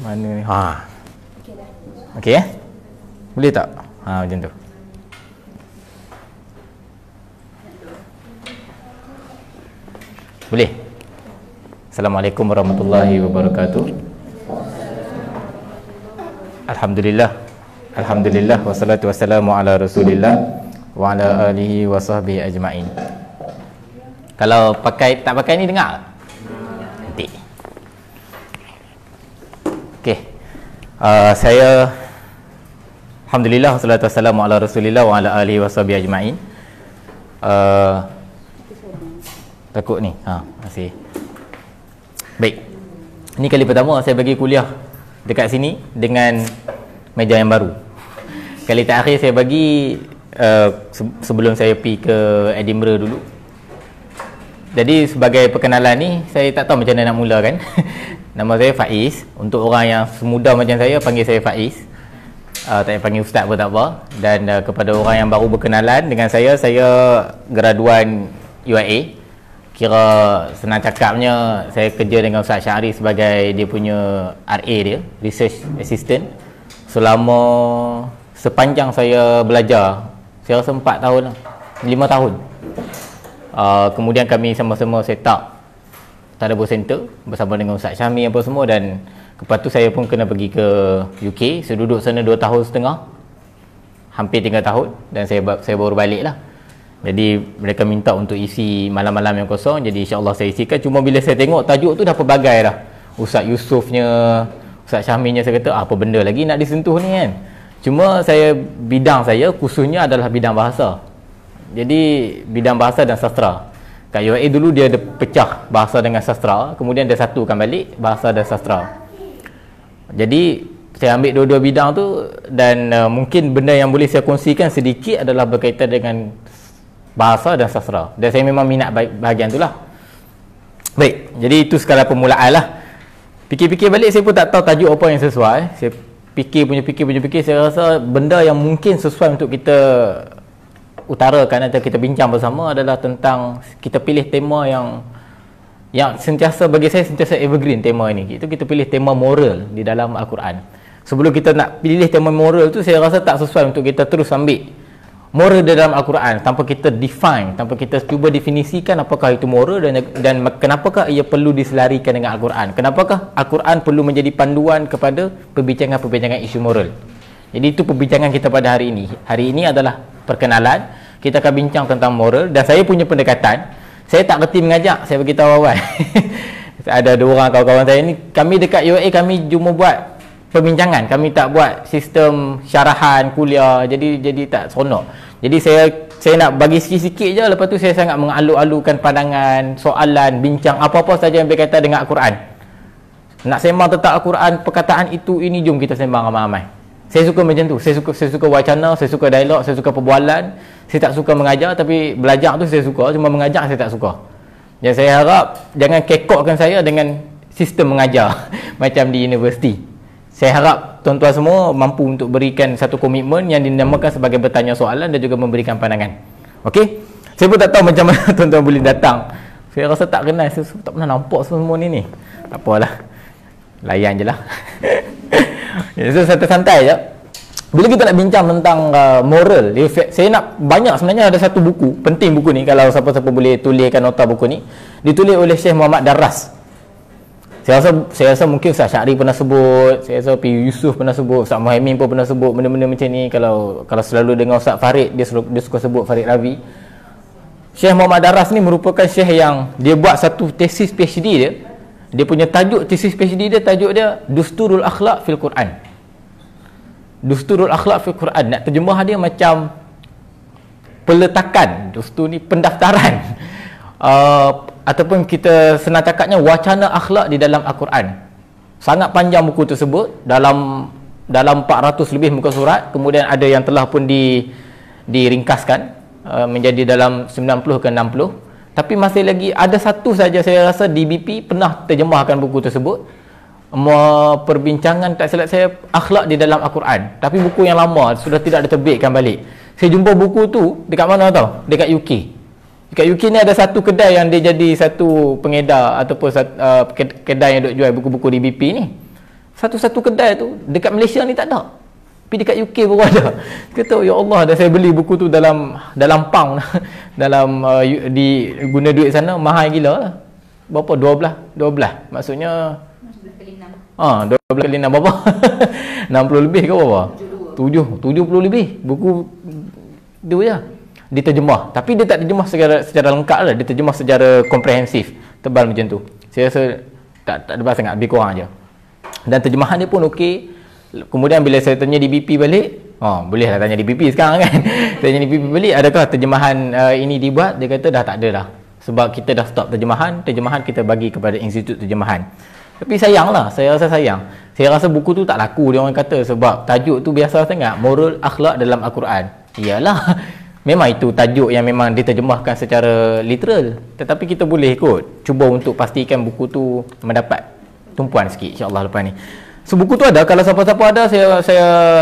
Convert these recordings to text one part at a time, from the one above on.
Mana ni? Ha. Okey eh? Boleh tak? Ha, macam tu. Boleh? Assalamualaikum warahmatullahi wabarakatuh. Alhamdulillah. Alhamdulillah wassalatu wassalamu ala Rasulillah wa ala alihi wa sahbihi ajma'in. Kalau tak pakai ni dengar? Nanti. Okey. Saya alhamdulillah wassalatu wassalamu ala Rasulillah wa ala alihi wa sahbihi ajma'in. Takut ni. Masih. Baik. Ini kali pertama saya bagi kuliah dekat sini dengan meja yang baru. Kali terakhir saya bagi sebelum saya pergi ke Edinburgh dulu. Jadi sebagai perkenalan ni, saya tak tahu macam mana nak mula kan. Nama saya Faiz. Untuk orang yang semuda macam saya, panggil saya Faiz. Tak payah panggil ustaz pun tak apa. Dan kepada orang yang baru berkenalan dengan saya graduan UIA. Kira senang cakapnya, saya kerja dengan Ustaz Syahri sebagai dia punya RA dia, Research Assistant. Selama sepanjang saya belajar, saya rasa 4 tahun lah, 5 tahun. Kemudian kami sama-sama set up Tadabbur Center bersama dengan Ustaz Syahmi apa semua. Dan lepas tu saya pun kena pergi ke UK. Saya duduk sana 2 tahun setengah, hampir 3 tahun. Dan saya baru balik lah. Jadi mereka minta untuk isi malam-malam yang kosong. Jadi insyaAllah saya isikan. Cuma bila saya tengok tajuk tu dah pelbagai dah. Ustaz Yusoffnya, Ustaz Syahminya, saya kata apa benda lagi nak disentuh ni kan. Cuma bidang saya khususnya adalah bidang bahasa. Jadi bidang bahasa dan sastra. Kat UIA dulu dia ada pecah bahasa dengan sastra. Kemudian dia satukan balik bahasa dan sastra. Jadi saya ambil dua-dua bidang tu. Dan mungkin benda yang boleh saya kongsikan sedikit adalah berkaitan dengan bahasa dan sastra. Dan saya memang minat bahagian tu lah. Baik, jadi itu sekadar permulaan lah. Fikir-fikir balik, saya pun tak tahu tajuk apa yang sesuai. Saya fikir, saya rasa benda yang mungkin sesuai untuk kita utarakan atau kita bincang bersama adalah tentang kita pilih tema yang sentiasa, bagi saya sentiasa evergreen tema ini. Itu kita pilih tema moral di dalam Al-Quran. Sebelum kita nak pilih tema moral tu, saya rasa tak sesuai untuk kita terus ambil moral dalam Al-Quran tanpa kita define, tanpa kita cuba definisikan apakah itu moral dan kenapakah ia perlu diselarikan dengan Al-Quran. Kenapakah Al-Quran perlu menjadi panduan kepada perbincangan-perbincangan isu moral. Jadi itu perbincangan kita pada hari ini. Hari ini adalah perkenalan. Kita akan bincang tentang moral. Dan saya punya pendekatan, saya tak reti mengajak, saya beritahu awal. Ada 2 orang kawan-kawan saya ni, kami dekat UIA kami cuma buat perbincangan, kami tak buat sistem syarahan kuliah, jadi tak seronok. Jadi saya nak bagi sikit-sikit je, lepas tu saya sangat mengalu-alukan pandangan, soalan, bincang apa-apa saja yang berkaitan dengan Al-Quran. Nak sembang tentang Al-Quran, perkataan itu ini, jom kita sembang ramai-ramai. Saya suka macam tu. Saya suka wacana, saya suka dialog, saya suka perbualan. Saya tak suka mengajar, tapi belajar tu saya suka, cuma mengajar saya tak suka. Dan saya harap jangan kekokkan saya dengan sistem mengajar macam di universiti. Saya harap tuan-tuan semua mampu untuk berikan satu komitmen yang dinamakan sebagai bertanya soalan dan juga memberikan pandangan. Okey? Saya pun tak tahu macam mana tuan-tuan boleh datang. Saya rasa tak kenal, saya tak pernah nampak semua ni. Tak apalah. Layan je lah. So, santai-santai je. Bila kita nak bincang tentang moral, saya nak banyak sebenarnya ada satu buku, penting buku ni kalau siapa-siapa boleh tuliskan nota buku ni. Ditulis oleh Syekh Muhammad Darras. Saya rasa mungkin Ustaz Syahri pernah sebut, saya rasa P. Yusuf pernah sebut, Ustaz Muhaimin pun pernah sebut benda-benda macam ni. Kalau selalu dengar Ustaz Farid, dia suka sebut Farid Ravi. Syekh Muhammad Darras ni merupakan syekh yang dia buat satu tesis PhD dia. Dia punya tajuk tesis PhD dia, tajuk dia Dusturul Akhlaq fil Quran. Dusturul Akhlaq fil Quran. Nak terjemah dia macam peletakan, dustur ni pendaftaran. Ataupun kita senang cakapnya wacana akhlak di dalam Al-Quran. Sangat panjang buku tersebut, dalam 400 lebih muka surat. Kemudian ada yang telah pun diringkaskan menjadi dalam 90 ke 60. Tapi masih lagi ada satu saja saya rasa DBP pernah terjemahkan buku tersebut. Perbincangan tak silap saya akhlak di dalam Al-Quran. Tapi buku yang lama sudah tidak diterbitkan balik. Saya jumpa buku tu dekat mana tahu? Dekat UK. Dekat UK ni ada satu kedai yang dia jadi satu pengedar ataupun kedai yang duk jual buku-buku DBP ni. Satu-satu kedai tu dekat Malaysia ni tak ada. Tapi dekat UK baru ada. Kata, ya Allah, dah saya beli buku tu dalam pound. dalam di guna duit sana mahal gila lah. Berapa? 12. Maksudnya 12 kali 6 berapa? 60 lebih ke berapa? 70 lebih. Buku tu je. Diterjemah. Tapi dia tak terjemah secara lengkap lah. Dia terjemah secara komprehensif. Tebal macam tu. Saya rasa tak tebal sangat. Lebih kurang je. Dan terjemahan dia pun okey. Kemudian bila saya tanya di BP balik, boleh lah tanya di BP sekarang kan. Tanya di BP balik, adakah terjemahan ini dibuat? Dia kata dah tak ada dah. Sebab kita dah stop terjemahan kita bagi kepada institut terjemahan. Tapi sayang lah, saya rasa sayang. Saya rasa buku tu tak laku, dia orang kata, sebab tajuk tu biasa sangat, moral akhlak dalam Al-Quran. Iyalah, memang itu tajuk yang memang diterjemahkan secara literal. Tetapi kita boleh kot cuba untuk pastikan buku tu mendapat tumpuan sikit, insya-Allah lepas ni. So buku tu ada, kalau siapa-siapa ada,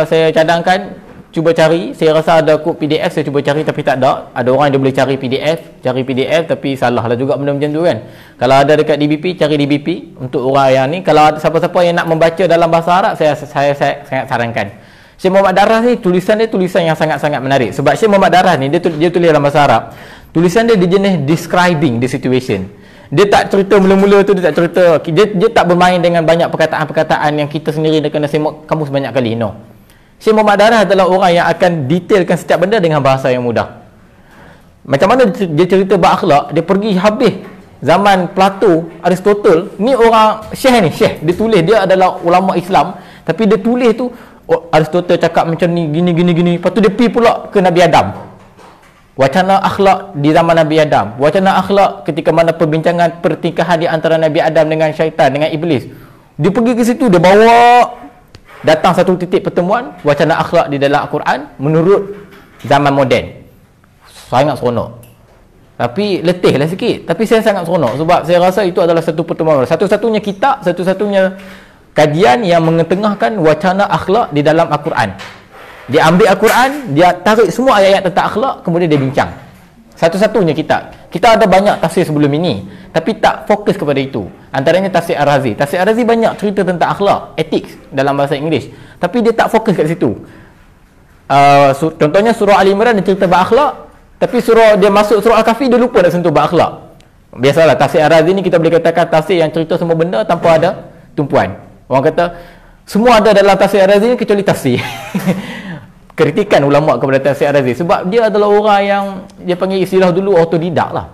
saya cadangkan, cuba cari. Saya rasa ada kod PDF, saya cuba cari tapi tak ada. Ada orang yang dia boleh cari PDF tapi salah lah juga benda macam tu kan. Kalau ada dekat DBP, cari DBP untuk orang yang ni. Kalau ada siapa-siapa yang nak membaca dalam bahasa Arab, saya sangat sarankan. Syekh Muhammad Daras ni, tulisan dia tulisan yang sangat-sangat menarik. Sebab Syekh Muhammad Daras ni, dia tulis dalam bahasa Arab. Tulisan dia jenis describing the situation. Dia tak cerita mula-mula tu, dia tak bermain dengan banyak perkataan-perkataan yang kita sendiri dah kena semak kamus banyak kali. No. Syekh Muhammad Daras adalah orang yang akan detailkan setiap benda dengan bahasa yang mudah. Macam mana dia cerita bab akhlak, dia pergi habis zaman Plato, Aristotle. Ni orang Syekh, dia tulis, dia adalah ulama Islam, tapi dia tulis tu Aristotle cakap macam ni, gini. Lepas tu dia pergi pula ke Nabi Adam. Wacana akhlak di zaman Nabi Adam. Wacana akhlak ketika mana perbincangan pertingkahan di antara Nabi Adam dengan syaitan, dengan iblis. Dia pergi ke situ, dia bawa datang satu titik pertemuan wacana akhlak di dalam Al-Quran menurut zaman moden. Sangat seronok. Tapi letih lah sikit. Tapi saya sangat seronok sebab saya rasa itu adalah satu pertemuan. Satu-satunya kitab, satu-satunya kajian yang mengetengahkan wacana akhlak di dalam Al-Quran. Dia ambil Al-Quran, dia tarik semua ayat-ayat tentang akhlak, kemudian dia bincang. Satu-satunya kitab. Kita ada banyak tafsir sebelum ini, tapi tak fokus kepada itu. Antaranya tafsir Ar-Razi. Tafsir Ar-Razi banyak cerita tentang akhlak, ethics dalam bahasa Inggeris. Tapi dia tak fokus kat situ. Contohnya surah Al-Imran dia cerita bab akhlak, tapi dia masuk surah Al-Kahfi, dia lupa nak sentuh bab akhlak. Biasalah tafsir Ar-Razi ni kita boleh katakan tafsir yang cerita semua benda tanpa ada tumpuan. Orang kata semua ada dalam tafsir Ar-Razi ni kecuali tafsir. Kritikan ulama kepada tafsir Ar-Razi sebab dia adalah orang yang dia panggil istilah dulu autodidak lah.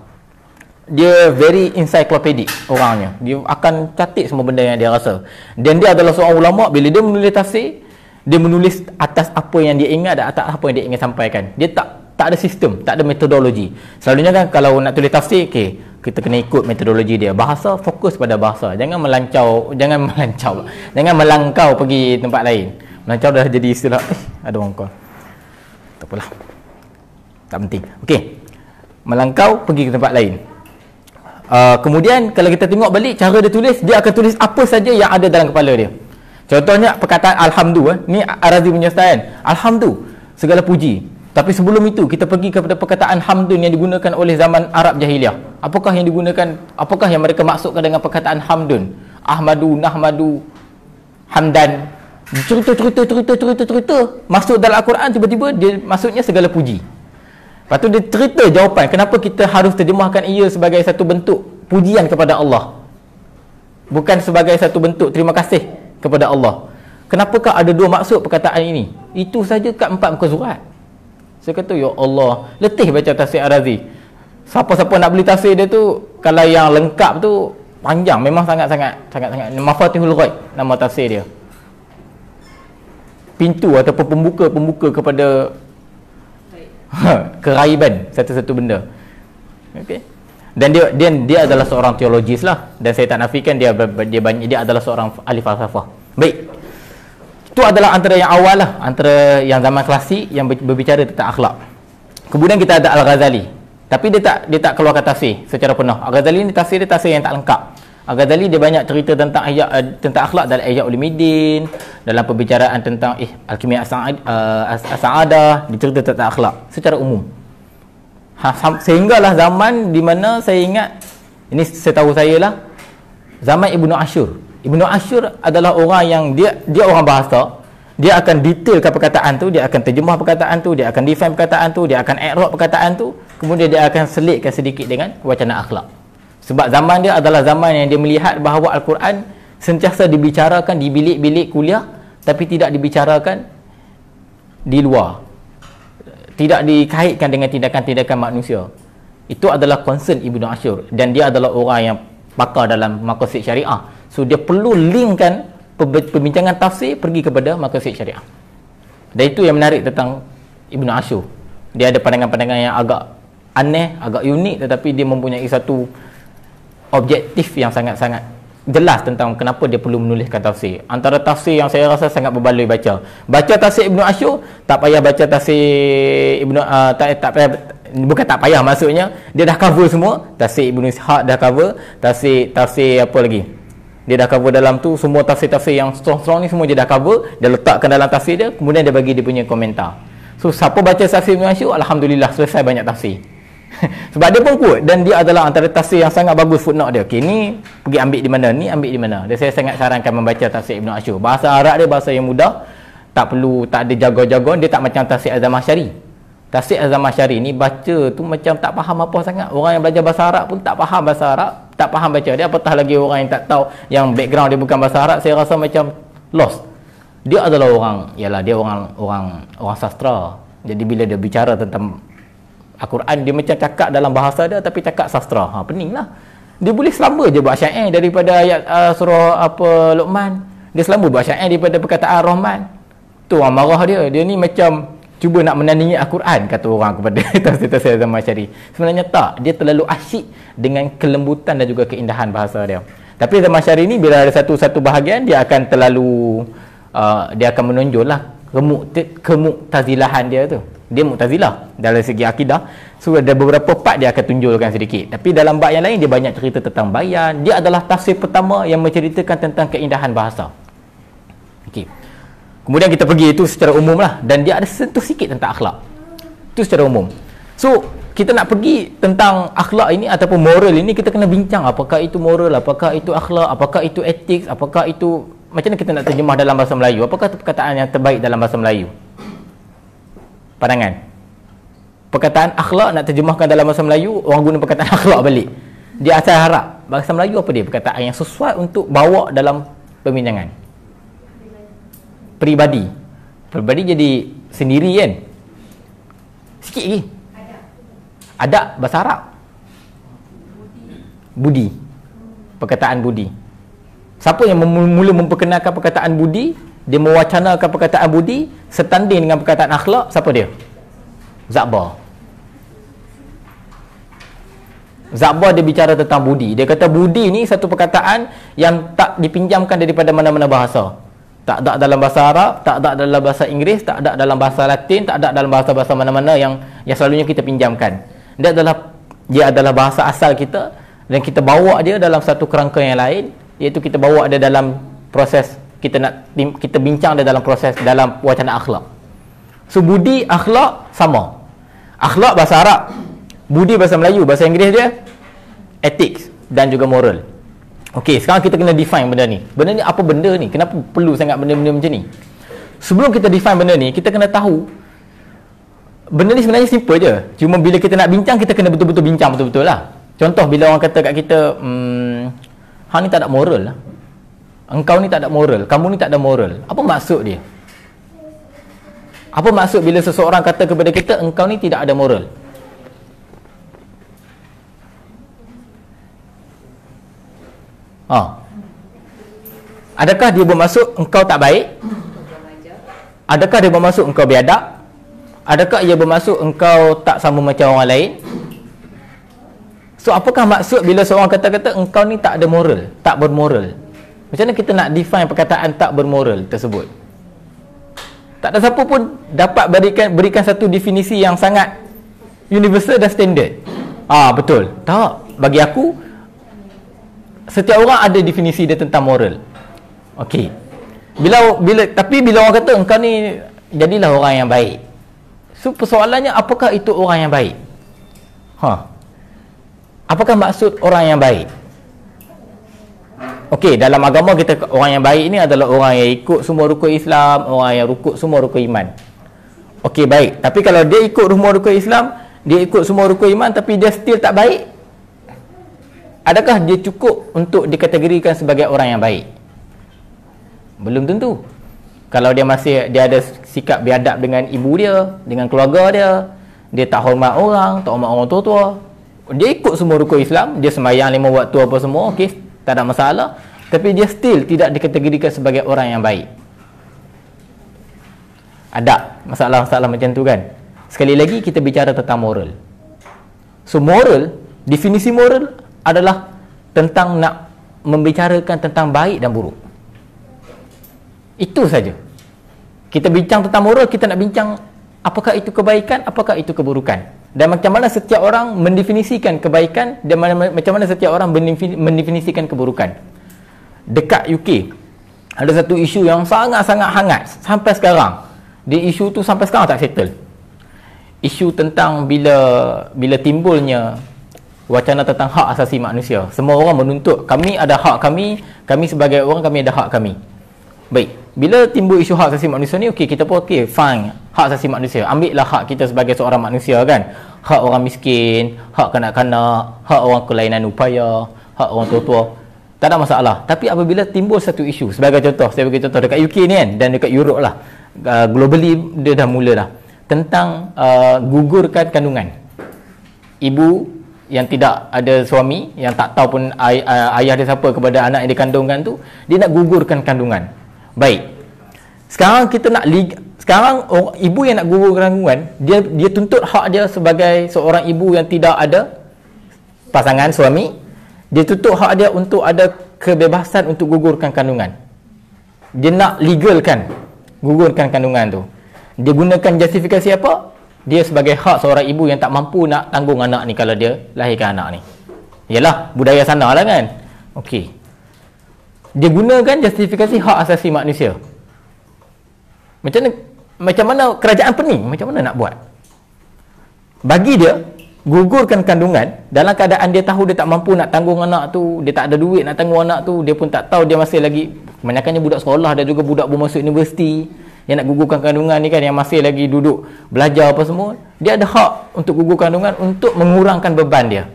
Dia very encyclopedic orangnya. Dia akan catat semua benda yang dia rasa. Dan dia adalah seorang ulama, bila dia menulis tafsir, dia menulis atas apa yang dia ingat dan atas apa yang dia ingin sampaikan. Dia tak ada sistem, tak ada metodologi. Selalunya kan kalau nak tulis tafsir, kita kena ikut metodologi dia. Bahasa, fokus pada bahasa. Jangan melangkau pergi tempat lain. Melancau dah jadi istilah. Ada orang call. Tak apalah. Tak penting. Okey. Melangkau pergi ke tempat lain. Kemudian kalau kita tengok balik cara dia tulis, dia akan tulis apa saja yang ada dalam kepala dia. Contohnya perkataan alhamdulillah. Ni Ar-Razi punya style. Alhamdulillah, segala puji. Tapi sebelum itu kita pergi kepada perkataan hamdun yang digunakan oleh zaman Arab Jahiliyah. Apakah yang mereka maksudkan dengan perkataan hamdun? Ahmadu, nahmadu, hamdan. Cerita masuk dalam Al-Quran, tiba-tiba dia maksudnya segala puji. Lepas tu dia cerita jawapan kenapa kita harus terjemahkan ia sebagai satu bentuk pujian kepada Allah, bukan sebagai satu bentuk terima kasih kepada Allah. Kenapakah ada dua maksud perkataan ini? Itu saja kat 4 muka surat. Saya kata, ya Allah, letih baca tafsir Ar-Razi. Siapa-siapa nak beli tafsir dia tu, kalau yang lengkap tu panjang, memang sangat-sangat Mafatihul Ghaib nama tafsir dia. Pintu ataupun pembuka kepada keraiban satu-satu benda. Okey. Dan dia adalah seorang teologis lah, dan saya tak nafikan dia adalah seorang ahli falsafah. Baik. Itu adalah antara yang awal lah, antara yang zaman klasik yang berbicara tentang akhlak. Kemudian kita ada Al-Ghazali. Tapi dia tak keluarkan tafsir secara penuh. Al-Ghazali ni tafsir yang tak lengkap. Al-Ghazali dia banyak cerita tentang akhlak dalam Ihya Ulumuddin, dalam perbicaraan tentang Al-Kimia As-Sa'adah, dia cerita tentang akhlak secara umum. Sehinggalah zaman di mana saya ingat, ini setahu saya lah, zaman Ibnu Ashur. Ibnu Ashur adalah orang yang dia orang bahasa. Dia akan detailkan perkataan tu, dia akan terjemah perkataan tu, dia akan define perkataan tu, dia akan i'rab perkataan tu, kemudian dia akan selitkan sedikit dengan wacana akhlak. Sebab zaman dia adalah zaman yang dia melihat bahawa Al-Quran sentiasa dibicarakan di bilik-bilik kuliah, tapi tidak dibicarakan di luar, tidak dikaitkan dengan tindakan-tindakan manusia. Itu adalah concern Ibnu Ashur, dan dia adalah orang yang pakar dalam maqasid syariah. So dia perlu linkkan perbincangan tafsir pergi kepada maqasid syariah. Dan itu yang menarik tentang Ibnu Ashur. Dia ada pandangan-pandangan yang agak aneh, agak unik, tetapi dia mempunyai satu objektif yang sangat-sangat jelas tentang kenapa dia perlu menuliskan tafsir. Antara tafsir yang saya rasa sangat berbaloi baca tafsir Ibnu Ashur, tak payah baca tafsir tak payah, bukan tak payah, maksudnya dia dah cover semua. Tafsir Ibnu Ishaq dah cover, tafsir apa lagi, dia dah cover dalam tu semua tafsir-tafsir yang strong-strong ni, semua dia dah cover, dia letakkan dalam tafsir dia, kemudian dia bagi dia punya komentar. So siapa baca tafsir Ibnu Ashur, alhamdulillah selesai banyak tafsir. Sebab dia pun kuat, dan dia adalah antara tafsir yang sangat bagus footnote dia. Okey, ni pergi ambil di mana, ni ambil di mana. Dan saya sangat sarankan membaca tafsir Ibnu Ashur. Bahasa Arab dia bahasa yang mudah, tak ada jago-jagoan, dia tak macam tafsir Az-Zamakhsyari. Tafsir Az-Zamakhsyari ni baca tu macam tak faham apa sangat. Orang yang belajar bahasa Arab pun tak faham bahasa Arab, tak faham baca dia, apatah lagi orang yang tak tahu, yang background dia bukan bahasa Arab, saya rasa macam lost. Dia adalah dia orang sastra. Jadi bila dia bicara tentang Al-Quran, dia macam cakap dalam bahasa dia tapi cakap sastra. Pening lah. Dia boleh selamba je buat syair daripada ayat surah Luqman. Dia selamba buat syair daripada perkataan Rahman. Tu orang marah dia. Dia ni macam cuba nak menandingi Al-Quran, kata orang kepada tafsir Az-Zamakhsyari. Sebenarnya tak. Dia terlalu asyik dengan kelembutan dan juga keindahan bahasa dia. Tapi Az-Zamakhsyari ni bila ada satu bahagian, dia akan terlalu dia akan menonjollah kemuktazilahan dia tu. Dia Mu'tazilah dalam segi akidah. So ada beberapa part dia akan tunjulkan sedikit. Tapi dalam bab yang lain dia banyak cerita tentang bayan. Dia adalah tafsir pertama yang menceritakan tentang keindahan bahasa. Okey. Kemudian kita pergi itu secara umum lah, dan dia ada sentuh sikit tentang akhlak. Itu secara umum. So kita nak pergi tentang akhlak ini ataupun moral ini, kita kena bincang apakah itu moral, apakah itu akhlak, apakah itu etik, apakah itu, macam mana kita nak terjemah dalam bahasa Melayu, apakah itu perkataan yang terbaik dalam bahasa Melayu. Pandangan. Perkataan akhlak nak terjemahkan dalam bahasa Melayu, orang guna perkataan akhlak balik. Dia asal harap bahasa Melayu apa dia? Perkataan yang sesuai untuk bawa dalam perbincangan. Peribadi. Peribadi jadi sendiri kan? Sikit lagi. Adab bahasa Arab. Budi. Perkataan budi. Siapa yang mula memperkenalkan perkataan budi, dia mewacanakan perkataan budi setanding dengan perkataan akhlak, siapa dia? Zakbar. Zakbar dia bicara tentang budi. Dia kata budi ni satu perkataan yang tak dipinjamkan daripada mana-mana bahasa. Tak ada dalam bahasa Arab, tak ada dalam bahasa Inggeris, tak ada dalam bahasa Latin, tak ada dalam bahasa-bahasa mana-mana yang selalunya kita pinjamkan. Dia adalah bahasa asal kita, dan kita bawa dia dalam satu kerangka yang lain, iaitu kita bawa dia dalam proses kita bincang dia dalam proses dalam wacana akhlak. So budi, akhlak sama. Akhlak bahasa Arab, budi bahasa Melayu, bahasa Inggeris dia ethics dan juga moral. Okey, sekarang kita kena define benda ni. Benda ni apa benda ni? Kenapa perlu sangat benda-benda macam ni? Sebelum kita define benda ni, kita kena tahu benda ni sebenarnya simple je. Cuma bila kita nak bincang, kita kena betul-betul bincang betul-betul lah. Contoh bila orang kata kat kita, hang ni tak ada moral lah. Engkau ni tak ada moral, kamu ni tak ada moral. Apa maksud dia? Apa maksud bila seseorang kata kepada kita, engkau ni tidak ada moral? Adakah dia bermaksud engkau tak baik? Adakah dia bermaksud engkau biadab? Adakah ia bermaksud engkau tak sama macam orang lain? So apakah maksud bila seorang kata-kata engkau ni tak ada moral, tak bermoral? Macam mana kita nak define perkataan tak bermoral tersebut? Tak ada siapa pun dapat berikan satu definisi yang sangat universal dan standard. Betul. Tak. Bagi aku, setiap orang ada definisi dia tentang moral. Okey. Tapi bila orang kata engkau ni jadilah orang yang baik. So persoalannya, apakah itu orang yang baik? Apakah maksud orang yang baik? Okey, dalam agama kita, orang yang baik ni adalah orang yang ikut semua rukun Islam, orang yang ikut semua rukun iman. Okey, baik. Tapi kalau dia ikut semua rukun Islam, dia ikut semua rukun iman tapi dia still tak baik, adakah dia cukup untuk dikategorikan sebagai orang yang baik? Belum tentu. Kalau dia ada sikap biadab dengan ibu dia, dengan keluarga dia, dia tak hormat orang, tak hormat orang tua-tua, dia ikut semua rukun Islam, dia sembahyang 5 waktu apa semua, okey, tak ada masalah, tapi dia still tidak dikategorikan sebagai orang yang baik. Ada masalah-masalah macam tu kan. Sekali lagi kita bicara tentang moral. So moral, definisi moral adalah tentang nak membicarakan tentang baik dan buruk. Itu saja. Kita bincang tentang moral, kita nak bincang apakah itu kebaikan, apakah itu keburukan, dan macam mana setiap orang mendefinisikan kebaikan dan macam mana setiap orang mendefinisikan keburukan. Dekat UK ada satu isu yang sangat-sangat hangat sampai sekarang. Dia isu tu sampai sekarang tak settle. Isu tentang bila timbulnya wacana tentang hak asasi manusia. Semua orang menuntut kami ada hak kami sebagai orang kami ada hak kami. Baik, bila timbul isu hak asasi manusia ni, okey, kita pun okey, fine, hak asasi manusia. Ambillah hak kita sebagai seorang manusia kan. Hak orang miskin, hak kanak-kanak, hak orang kelainan upaya, hak orang tua-tua. Tak ada masalah. Tapi apabila timbul satu isu, sebagai contoh, saya bagi contoh dekat UK ni kan, dan dekat Europe lah, globally dia dah mula dah, tentang gugurkan kandungan. Ibu yang tidak ada suami, yang tak tahu pun ayah dia siapa kepada anak yang dikandungkan tu, dia nak gugurkan kandungan. Baik, sekarang kita nak ibu yang nak gugurkan kandungan, dia tuntut hak dia sebagai seorang ibu yang tidak ada pasangan suami. Dia tuntut hak dia untuk ada kebebasan untuk gugurkan kandungan. Dia nak legalkan gugurkan kandungan tu. Dia gunakan justifikasi apa? Dia sebagai hak seorang ibu yang tak mampu nak tanggung anak ni kalau dia lahirkan anak ni. Yalah, budaya sana lah kan. Okey. Dia gunakan justifikasi hak asasi manusia. Macam mana kerajaan pening? Macam mana nak buat? Bagi dia, gugurkan kandungan dalam keadaan dia tahu dia tak mampu nak tanggung anak tu, dia tak ada duit nak tanggung anak tu, dia pun tak tahu, dia masih lagi, kebanyakannya budak sekolah dan juga budak baru masuk universiti yang nak gugurkan kandungan ni kan, yang masih lagi duduk belajar apa semua, dia ada hak untuk gugurkan kandungan untuk mengurangkan beban dia.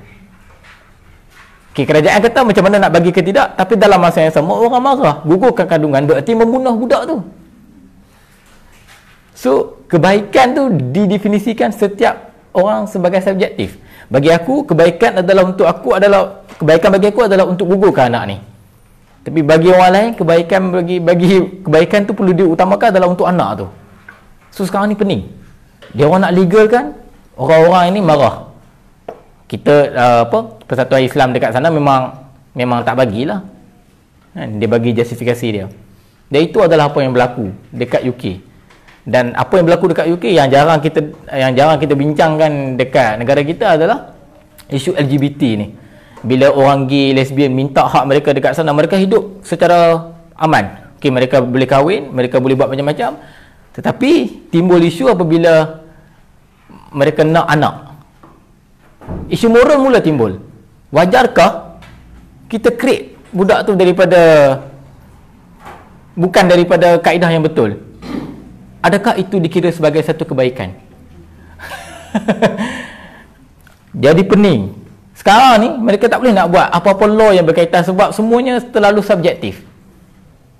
Okay, kerajaan kata macam mana nak bagi ke tidak, tapi dalam masa yang sama orang marah. Gugurkan kandungan berarti membunuh budak tu. So kebaikan tu didefinisikan setiap orang sebagai subjektif. Bagi aku, kebaikan adalah untuk aku adalah kebaikan bagi aku adalah untuk gugurkan anak ni. Tapi bagi orang lain, kebaikan tu perlu diutamakan adalah untuk anak tu. So sekarang ni pening. Dia orang nak legalkan, orang-orang ini marah. Kita Persatuan Islam dekat sana memang tak bagilah. Dia bagi justifikasi dia. Dan itu adalah apa yang berlaku dekat UK. Dan apa yang berlaku dekat UK yang jarang kita bincangkan dekat negara kita adalah isu LGBT ni. Bila orang gay, lesbian minta hak mereka dekat sana, mereka hidup secara aman. Okey, mereka boleh kahwin, mereka boleh buat macam-macam. Tetapi timbul isu apabila mereka nak anak. Isu moral mula timbul. Wajarkah kita create budak tu bukan daripada kaedah yang betul? Adakah itu dikira sebagai satu kebaikan? Jadi pening. Sekarang ni mereka tak boleh nak buat apa-apa law yang berkaitan sebab semuanya terlalu subjektif.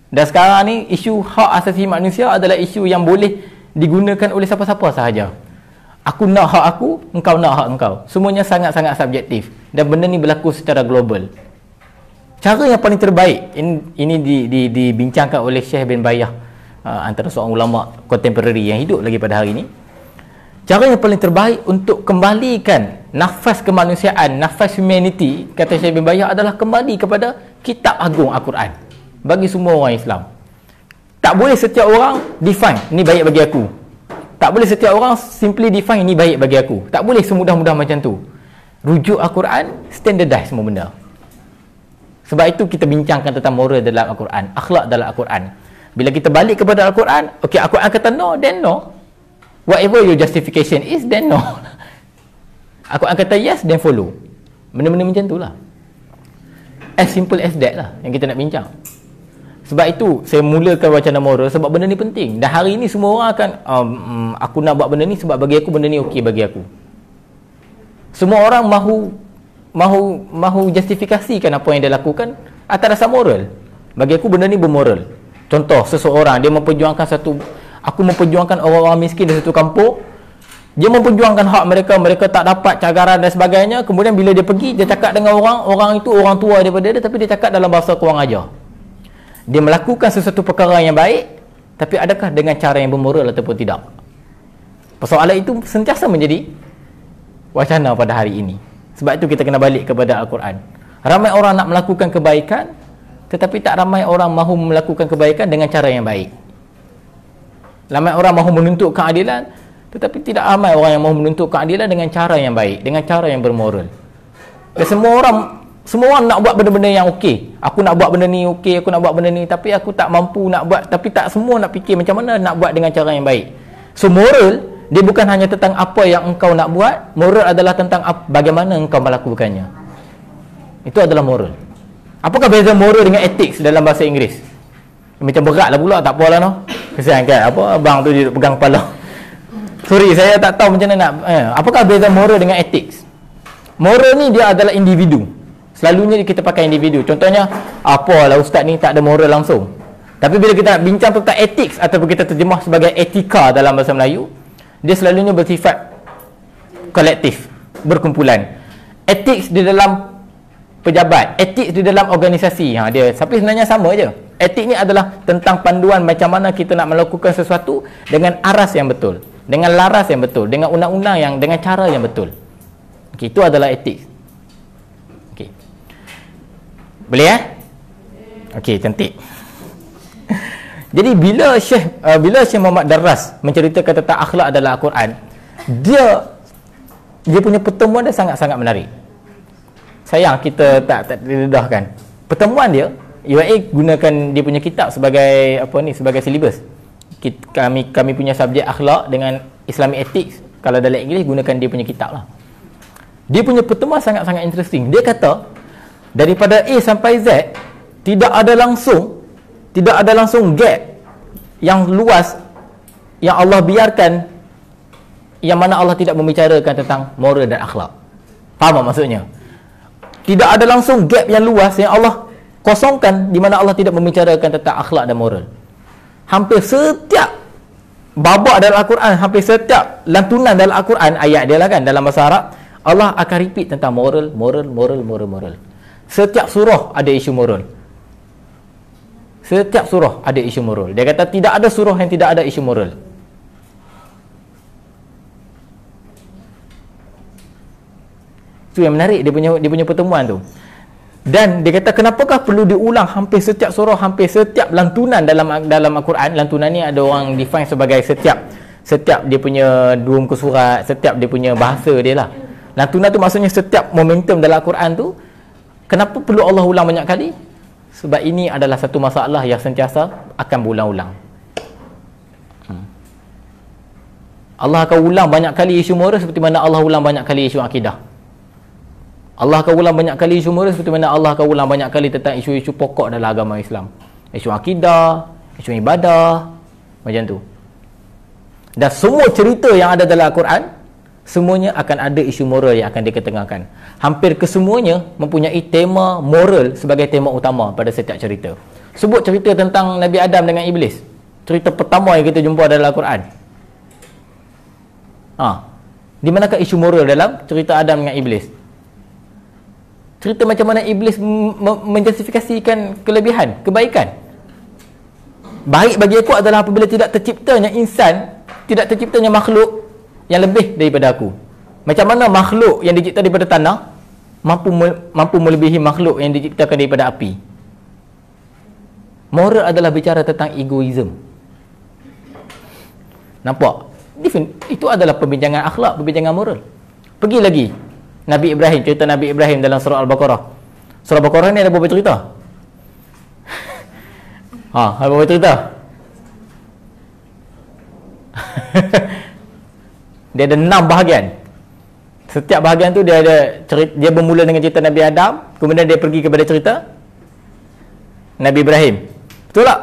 Dan sekarang ni isu hak asasi manusia adalah isu yang boleh digunakan oleh siapa-siapa sahaja. Aku nak hak aku, engkau nak hak engkau. Semuanya sangat-sangat subjektif. Dan benda ni berlaku secara global. Cara yang paling terbaik, ini dibincangkan oleh Syekh bin Bayyah, antara seorang ulama kontemporari yang hidup lagi pada hari ini. Cara yang paling terbaik untuk kembalikan nafas kemanusiaan, nafas humanity, kata Syekh bin Bayyah, adalah kembali kepada kitab agung Al-Quran bagi semua orang Islam. Tak boleh setiap orang define, ni baik bagi aku. Tak boleh setiap orang simply define, ni baik bagi aku. Tak boleh semudah-mudah macam tu. Rujuk Al-Quran, standardize semua benda. Sebab itu kita bincangkan tentang moral dalam Al-Quran, akhlak dalam Al-Quran. Bila kita balik kepada Al-Quran, okay, Al-Quran kata no, then no. Whatever your justification is, then no. Al-Quran kata yes, then follow. Benda-benda macam tu lah. as simple as that lah yang kita nak bincang. Sebab itu saya mulakan wacana moral sebab benda ni penting. Dan hari ni semua orang akan aku nak buat benda ni sebab bagi aku benda ni okey bagi aku. Semua orang mahu justifikasikan apa yang dia lakukan atas dasar moral. Bagi aku benda ni bermoral. Contoh, seseorang dia memperjuangkan aku memperjuangkan orang-orang miskin di satu kampung. Dia memperjuangkan hak mereka, mereka tak dapat cagaran dan sebagainya. Kemudian bila dia pergi, dia cakap dengan orang itu orang tua daripada dia, tapi dia cakap dalam bahasa kurang ajar. Dia melakukan sesuatu perkara yang baik, tapi adakah dengan cara yang bermoral ataupun tidak? Persoalan itu sentiasa menjadi wacana pada hari ini. Sebab itu kita kena balik kepada Al-Quran. Ramai orang nak melakukan kebaikan, tetapi tak ramai orang mahu melakukan kebaikan dengan cara yang baik. Ramai orang mahu menuntut keadilan, tetapi tidak ramai orang yang mahu menuntut keadilan dengan cara yang baik, dengan cara yang bermoral. Dan semua orang nak buat benda-benda yang okey. Aku nak buat benda ni okey, aku nak buat benda ni, tapi aku tak mampu nak buat. Tapi tak semua nak fikir macam mana nak buat dengan cara yang baik. So moral, dia bukan hanya tentang apa yang engkau nak buat. Moral adalah tentang bagaimana engkau melakukannya. Itu adalah moral. Apakah beza moral dengan ethics dalam bahasa Inggeris? Macam berat lah pula, tak apalah no. Kesian kan, apa abang tu dia pegang kepala. Sorry, saya tak tahu macam mana nak apakah beza moral dengan ethics? Moral ni dia adalah individu. Selalunya kita pakai individu. Contohnya, apalah ustaz ni tak ada moral langsung. Tapi bila kita nak bincang tentang ethics ataupun kita terjemah sebagai etika dalam bahasa Melayu, dia selalunya bersifat kolektif, berkumpulan. Ethics di dalam pejabat, ethics di dalam organisasi. Dia tapi sebenarnya sama je. Etik ni adalah tentang panduan macam mana kita nak melakukan sesuatu dengan aras yang betul, dengan laras yang betul, dengan undang-undang yang dengan cara yang betul. Okey, itu adalah etik. Okey. Boleh Okey, cantik. Jadi bila Syekh Muhammad Darras menceritakan tentang akhlak dalam Al-Quran, dia punya pertemuan dia sangat-sangat menarik. Sayang kita tak didedahkan. Pertemuan dia, UiA gunakan dia punya kitab sebagai sebagai silibus. Kami punya subjek akhlak dengan Islamic ethics. Kalau dalam Inggeris gunakan dia punya kitab lah. Dia punya pertemuan sangat-sangat interesting. Dia kata daripada A sampai Z tidak ada langsung gap yang luas yang Allah biarkan, yang mana Allah tidak membicarakan tentang moral dan akhlak. Faham tak maksudnya? Tidak ada langsung gap yang luas yang Allah kosongkan di mana Allah tidak membicarakan tentang akhlak dan moral. Hampir setiap babak dalam Al-Quran, hampir setiap lantunan dalam Al-Quran, ayat dia lah kan dalam bahasa Arab, Allah akan repeat tentang moral. Setiap surah ada isu moral. Setiap surah ada isu moral. Dia kata tidak ada surah yang tidak ada isu moral. Itu yang menarik dia punya pertemuan tu. Dan dia kata kenapakah perlu diulang hampir setiap surah, hampir setiap lantunan dalam Al-Quran. Lantunan ni ada orang define sebagai setiap dia punya dua muka surat, setiap dia punya bahasa dia lah. Lantunan tu maksudnya setiap momentum dalam Al-Quran tu. Kenapa perlu Allah ulang banyak kali? Sebab ini adalah satu masalah yang sentiasa akan berulang-ulang. Allah akan ulang banyak kali isu moral seperti mana Allah ulang banyak kali isu akidah. Allah akan ulang banyak kali isu moral seperti mana Allah akan ulang banyak kali tentang isu-isu pokok dalam agama Islam. Isu akidah, isu ibadah, macam tu. Dan semua cerita yang ada dalam Al-Quran, semuanya akan ada isu moral yang akan diketengahkan. Hampir kesemuanya mempunyai tema moral sebagai tema utama pada setiap cerita. Sebut cerita tentang Nabi Adam dengan Iblis. Cerita pertama yang kita jumpa dalam Al-Quran. Di manakah isu moral dalam cerita Adam dengan Iblis? Cerita macam mana Iblis menjustifikasikan kelebihan, kebaikan. Baik bagi aku adalah apabila tidak terciptanya insan, tidak terciptanya makhluk yang lebih daripada aku. Macam mana makhluk yang dicipta daripada tanah mampu melebihi makhluk yang diciptakan daripada api. Moral adalah bicara tentang egoism. Nampak? Itu adalah perbincangan akhlak, perbincangan moral. Pergi lagi Nabi Ibrahim, cerita Nabi Ibrahim dalam surah Al-Baqarah. Surah Al-Baqarah ni ada berapa cerita? Ada berapa cerita? Dia ada 6 bahagian. Setiap bahagian tu dia ada cerita, dia bermula dengan cerita Nabi Adam, kemudian dia pergi kepada cerita Nabi Ibrahim. Betul tak?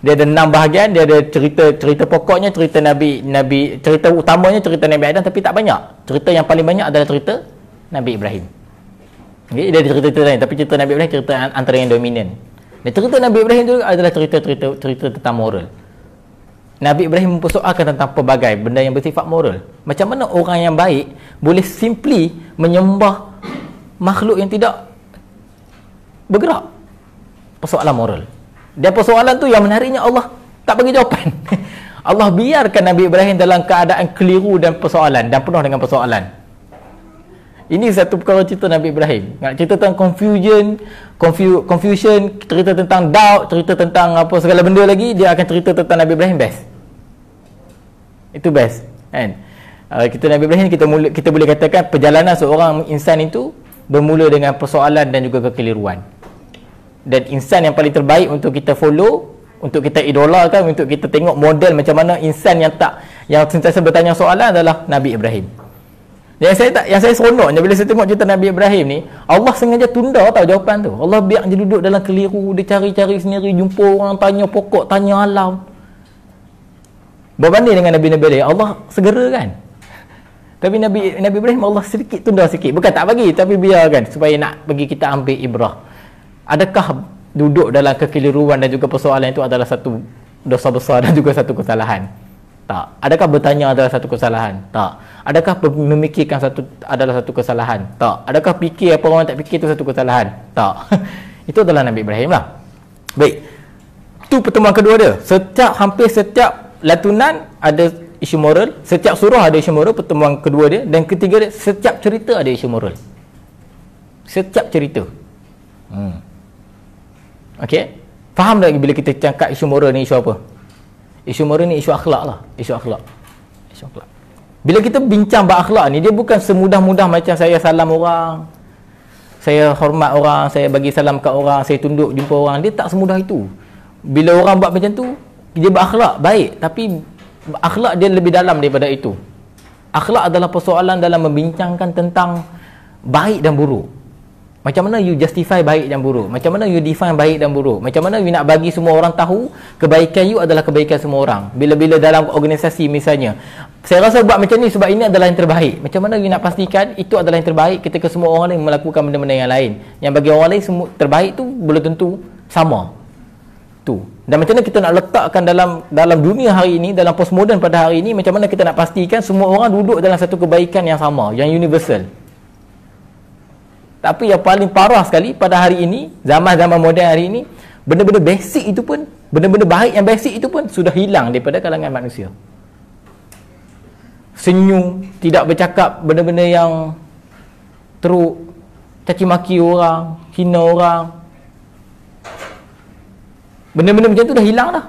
Dia ada 6 bahagian, dia ada cerita pokoknya, cerita cerita utamanya cerita Nabi Adam, tapi tak banyak. Cerita yang paling banyak adalah cerita Nabi Ibrahim. Okay? Dia ada cerita lain, tapi cerita Nabi Ibrahim cerita antara yang dominan. Dan cerita Nabi Ibrahim itu adalah cerita tentang moral. Nabi Ibrahim mempersoalkan tentang pelbagai benda yang bersifat moral. Macam mana orang yang baik boleh simply menyembah makhluk yang tidak bergerak? Persoalan moral. Dan persoalan tu yang menariknya Allah tak bagi jawapan. Allah biarkan Nabi Ibrahim dalam keadaan keliru dan persoalan, dan penuh dengan persoalan. Ini satu perkara cerita Nabi Ibrahim. Cerita tentang confusion, cerita tentang doubt, cerita tentang apa segala benda lagi, dia akan cerita tentang Nabi Ibrahim best. Itu best, kan? Kita Nabi Ibrahim, kita boleh katakan perjalanan seorang insan itu bermula dengan persoalan dan juga kekeliruan. Dan insan yang paling terbaik untuk kita follow, untuk kita idolakan, untuk kita tengok model macam mana insan yang sentiasa bertanya soalan adalah Nabi Ibrahim. Yang saya seronoknya bila saya tengok cerita Nabi Ibrahim ni, Allah sengaja tunda tau jawapan tu. Allah biar dia duduk dalam keliru, dia cari-cari sendiri, jumpa orang, tanya pokok, tanya alam. Berbanding dengan Nabi-Nabi lain, Allah segera kan. Tapi Nabi Ibrahim Allah sedikit tunda sikit. Bukan tak bagi, tapi biarkan supaya nak bagi kita ambil ibrah. Adakah duduk dalam kekeliruan dan juga persoalan itu adalah satu dosa besar dan juga satu kesalahan? Tak. Adakah bertanya adalah satu kesalahan? Tak. Adakah memikirkan adalah satu kesalahan? Tak. Adakah fikir apa orang tak fikir itu satu kesalahan? Tak. Itu adalah Nabi Ibrahim lah. Baik. Itu pertemuan kedua dia. Hampir setiap latunan ada isu moral, setiap surah ada isu moral, pertemuan kedua dia. Dan ketiga dia, setiap cerita ada isu moral. Setiap cerita. Okey? Faham tak bila kita cakap isu moral ni isu apa? Isu moral ni isu akhlak lah. Isu akhlak. Bila kita bincang bab akhlak ni, dia bukan semudah-mudah macam saya salam orang, saya hormat orang, saya bagi salam kat orang, saya tunduk jumpa orang. Dia tak semudah itu. Bila orang buat macam tu, dia berakhlak baik, tapi akhlak dia lebih dalam daripada itu. Akhlak adalah persoalan dalam membincangkan tentang baik dan buruk. Macam mana you justify baik dan buruk? Macam mana you define baik dan buruk? Macam mana you nak bagi semua orang tahu kebaikan you adalah kebaikan semua orang? Bila-bila dalam organisasi misalnya, saya rasa buat macam ni sebab ini adalah yang terbaik. Macam mana you nak pastikan itu adalah yang terbaik ketika semua orang lain melakukan benda-benda yang lain? Yang bagi orang lain semua terbaik tu belum tentu sama. Tu. Dan macam mana kita nak letakkan dalam dunia hari ini, dalam postmodern pada hari ini, macam mana kita nak pastikan semua orang duduk dalam satu kebaikan yang sama, yang universal? Tapi yang paling parah sekali pada hari ini, zaman-zaman moden hari ini, benda-benda basic itu pun, benda-benda baik yang basic itu pun sudah hilang daripada kalangan manusia. Senyum, tidak bercakap benda-benda yang teruk, caci maki orang, hina orang. Benda-benda macam tu dah hilang dah.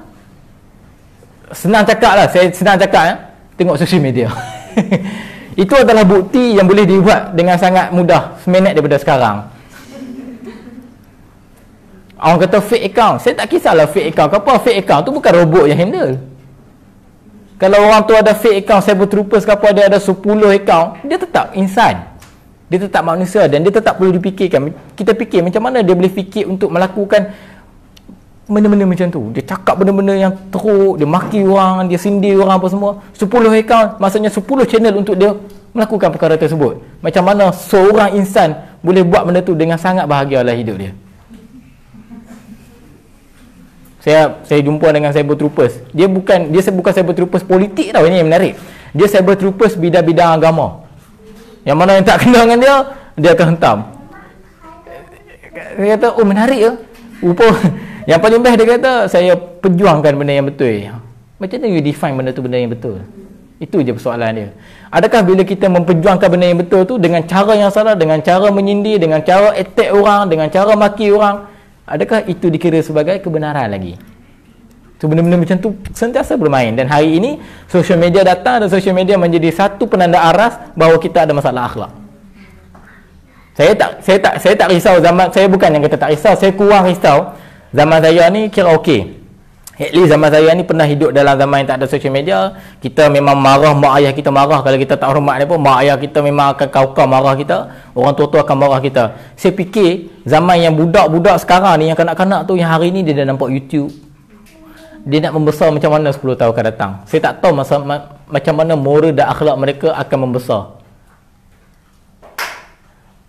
Senang cakap lah, saya senang cakap ya. Tengok sosial media. Itu adalah bukti yang boleh dibuat dengan sangat mudah, seminit daripada sekarang. Orang kata fake account, saya tak kisahlah fake account. Apa fake account tu bukan robot yang handle. Kalau orang tu ada fake account, cyber troopers ke apa, dia ada 10 account, dia tetap insan. Dia tetap manusia dan dia tetap perlu dipikirkan. Kita fikir macam mana dia boleh fikir untuk melakukan benda-benda macam tu. Dia cakap benda-benda yang teruk, dia maki orang, dia sindir orang apa semua. 10 account, maksudnya 10 channel untuk dia melakukan perkara tersebut. Macam mana seorang insan boleh buat benda tu dengan sangat bahagia dalam hidup dia? Saya jumpa dengan cyber troopers. Dia bukan cyber troopers politik tau, ini yang menarik. Dia cyber troopers bidang-bidang agama. Yang mana yang tak kenal dengan dia akan hentam. Dia kata, oh menarik ya. Rupa yang paling best dia kata, saya perjuangkan benda yang betul. Macam mana you define benda tu benda yang betul? Itu je persoalan dia. Adakah bila kita memperjuangkan benda yang betul tu dengan cara yang salah, dengan cara menyindir, dengan cara attack orang, dengan cara maki orang, adakah itu dikira sebagai kebenaran lagi? Tu benda-benda macam tu sentiasa bermain. Dan hari ini social media datang dan social media menjadi satu penanda aras bahawa kita ada masalah akhlak. Saya tak risau zaman, saya bukan yang kata tak risau, saya kurang risau. Zaman saya ni kira okey. At least zaman saya ni pernah hidup dalam zaman yang tak ada social media. Kita memang marah, mak ayah kita marah. Kalau kita tak hormat dia pun, mak ayah kita memang akan kau-kau marah kita. Orang tua-tua akan marah kita. Saya fikir zaman yang budak-budak sekarang ni, yang kanak-kanak tu, yang hari ni dia dah nampak YouTube. Dia nak membesar macam mana 10 tahun akan datang. Saya tak tahu macam mana moral dan akhlak mereka akan membesar.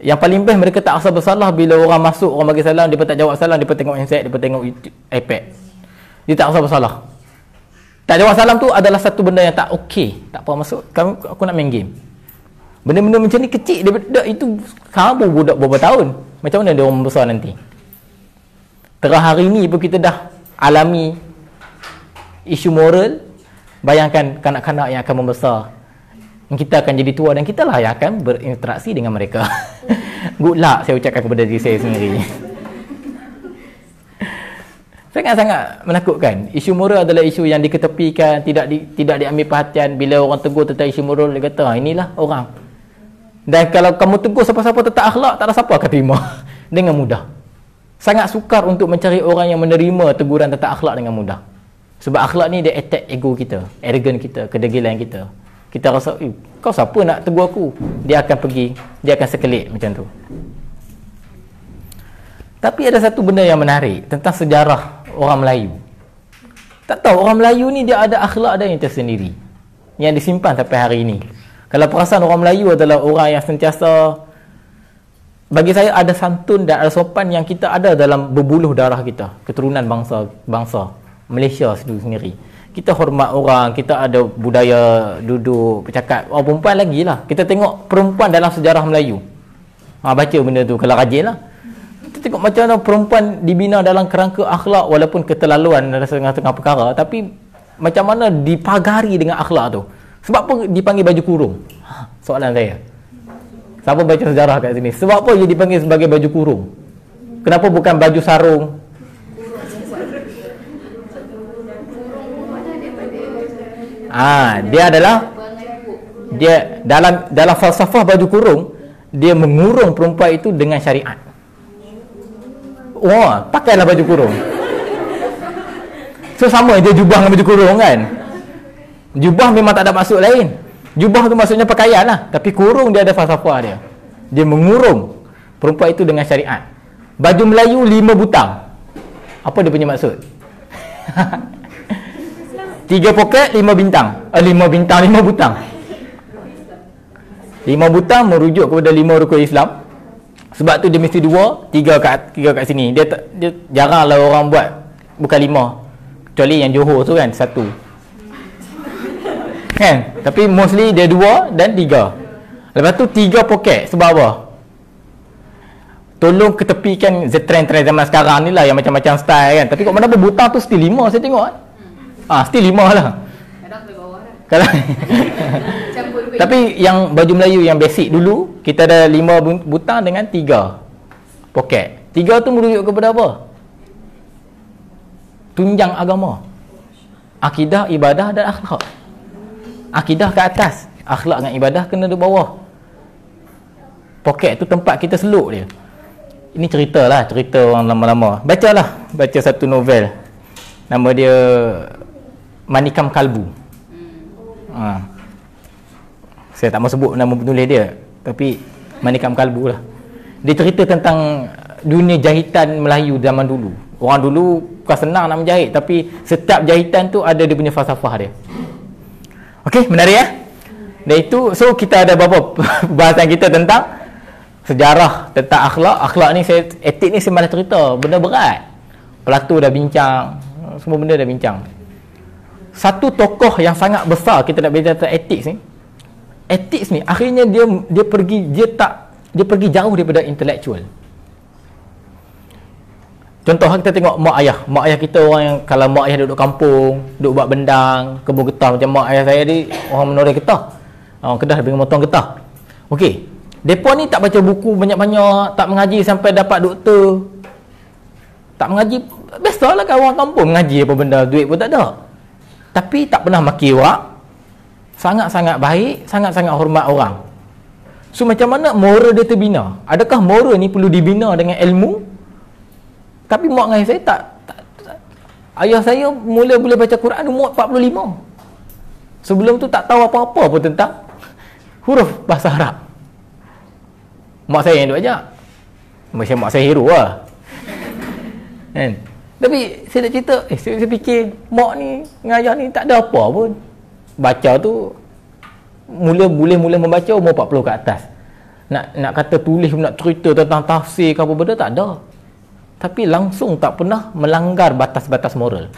Yang paling best, mereka tak rasa bersalah bila orang masuk, orang bagi salam, dia pun tak jawab salam, dia pun tengok handset, dia pun tengok YouTube, iPad. Dia tak rasa bersalah. Tak jawab salam tu adalah satu benda yang tak okey. Tak apa, masuk aku nak main game. Benda-benda macam ni kecil daripada itu sekarang budak berapa tahun. Macam mana dia orang besar nanti? Terah hari ni pun kita dah alami isu moral. Bayangkan kanak-kanak yang akan membesar. Kita akan jadi tua dan kita lah yang akan berinteraksi dengan mereka. Good luck saya ucapkan kepada diri saya sendiri. Sangat-sangat menakutkan. Isu moral adalah isu yang diketepikan, tidak diambil perhatian. Bila orang tegur tentang isu moral, dia kata, inilah orang. Dan kalau kamu tegur siapa-siapa tentang akhlak, tak ada siapa akan terima dengan mudah. Sangat sukar untuk mencari orang yang menerima teguran tentang akhlak dengan mudah. Sebab akhlak ni dia attack ego kita, arrogant kita, kedegilan kita. Kita rasa, kau siapa nak tegur aku? Dia akan pergi, dia akan sekelik macam tu. Tapi ada satu benda yang menarik tentang sejarah orang Melayu. Tak tahu, orang Melayu ni dia ada akhlak dia yang tersendiri, yang disimpan sampai hari ini. Kalau perasan, orang Melayu adalah orang yang sentiasa, bagi saya ada santun dan ada sopan yang kita ada dalam berbuluh darah kita, keturunan bangsa Malaysia sendiri. Kita hormat orang, kita ada budaya duduk, bercakap. Orang perempuan lagi lah. Kita tengok perempuan dalam sejarah Melayu. Baca benda tu kalau rajin lah. Kita tengok macam mana perempuan dibina dalam kerangka akhlak, walaupun keterlaluan dalam setengah-setengah perkara, tapi macam mana dipagari dengan akhlak tu. Sebab apa dipanggil baju kurung? Soalan saya. Siapa baca sejarah kat sini? Sebab apa dia dipanggil sebagai baju kurung? Kenapa bukan baju sarung? Dia dalam falsafah baju kurung, dia mengurung perempuan itu dengan syariat. Wah, pakailah baju kurung. So sama dia jubah dengan baju kurung kan. Jubah memang tak ada maksud lain. Jubah tu maksudnya pakaian lah. Tapi kurung dia ada falsafah dia. Dia mengurung perempuan itu dengan syariat. Baju Melayu 5 butang. Apa dia punya maksud? 3 poket 5 bintang. 5 bintang 5 butang. 5 butang merujuk kepada 5 rukun Islam. Sebab tu dia mesti 2, 3 kat sini. Dia jaranglah orang buat bukan 5. Kecuali yang Johor tu kan 1. Kan? Tapi mostly dia 2 dan 3. Lepas tu 3 poket. Sebab apa? Tolong ketepikan trend-trend zaman sekarang ni lah yang macam-macam style kan. Tapi kat mana pun butang tu still 5 saya tengok kan. Still 5 lah. Kalau tapi yang baju Melayu yang basic dulu, kita ada 5 butang dengan 3 poket. 3 tu merujuk kepada apa? Tunjang agama. Akidah, ibadah dan akhlak. Akidah ke atas, akhlak dengan ibadah kena di bawah. Poket tu tempat kita seluk dia. Ini cerita orang lama-lama. Baca satu novel. Nama dia Manikam Kalbu. Saya tak mau sebut nama penulis dia, tapi Manikam Kalbu lah. Dia cerita tentang dunia jahitan Melayu zaman dulu. Orang dulu bukan senang nak menjahit, tapi setiap jahitan tu ada dia punya falsafah dia. Okey, menarik ya? Dan itu, so kita ada beberapa bahasan kita tentang sejarah, tentang akhlak. Akhlak ni etik ni saya malah cerita benda berat. Plato dah bincang, semua benda dah bincang. Satu tokoh yang sangat besar kita nak bincang tentang etik ni. Etik ni akhirnya dia pergi jauh daripada intelektual. Contoh kita tengok mak ayah kita orang yang, kalau mak ayah duduk kampung, duduk buat bendang, kebun getah, macam mak ayah saya ni orang menoreh getah. Orang Kedah lebih memotong getah. Okey. Depa ni tak baca buku banyak-banyak, tak mengaji sampai dapat doktor. Tak mengaji, biasalah kan orang kampung mengaji apa benda, duit pun tak ada. Tapi tak pernah maki orang. Sangat-sangat baik, sangat-sangat hormat orang. So macam mana moral dia terbina? Adakah moral ni perlu dibina dengan ilmu? Tapi mak ayah saya tak Ayah saya mula boleh baca Quran umur 45. Sebelum tu tak tahu apa-apa pun tentang huruf bahasa Arab. Mak saya yang duk ajak. Macam mak saya hero lah. Kan? Tapi saya nak cerita, saya fikir mak ni dengan ayah ni tak ada apa pun. Baca tu boleh mula membaca umur 40 ke atas. Nak kata tulis, nak cerita tentang tafsir ke apa benda tak ada. Tapi langsung tak pernah melanggar batas-batas moral.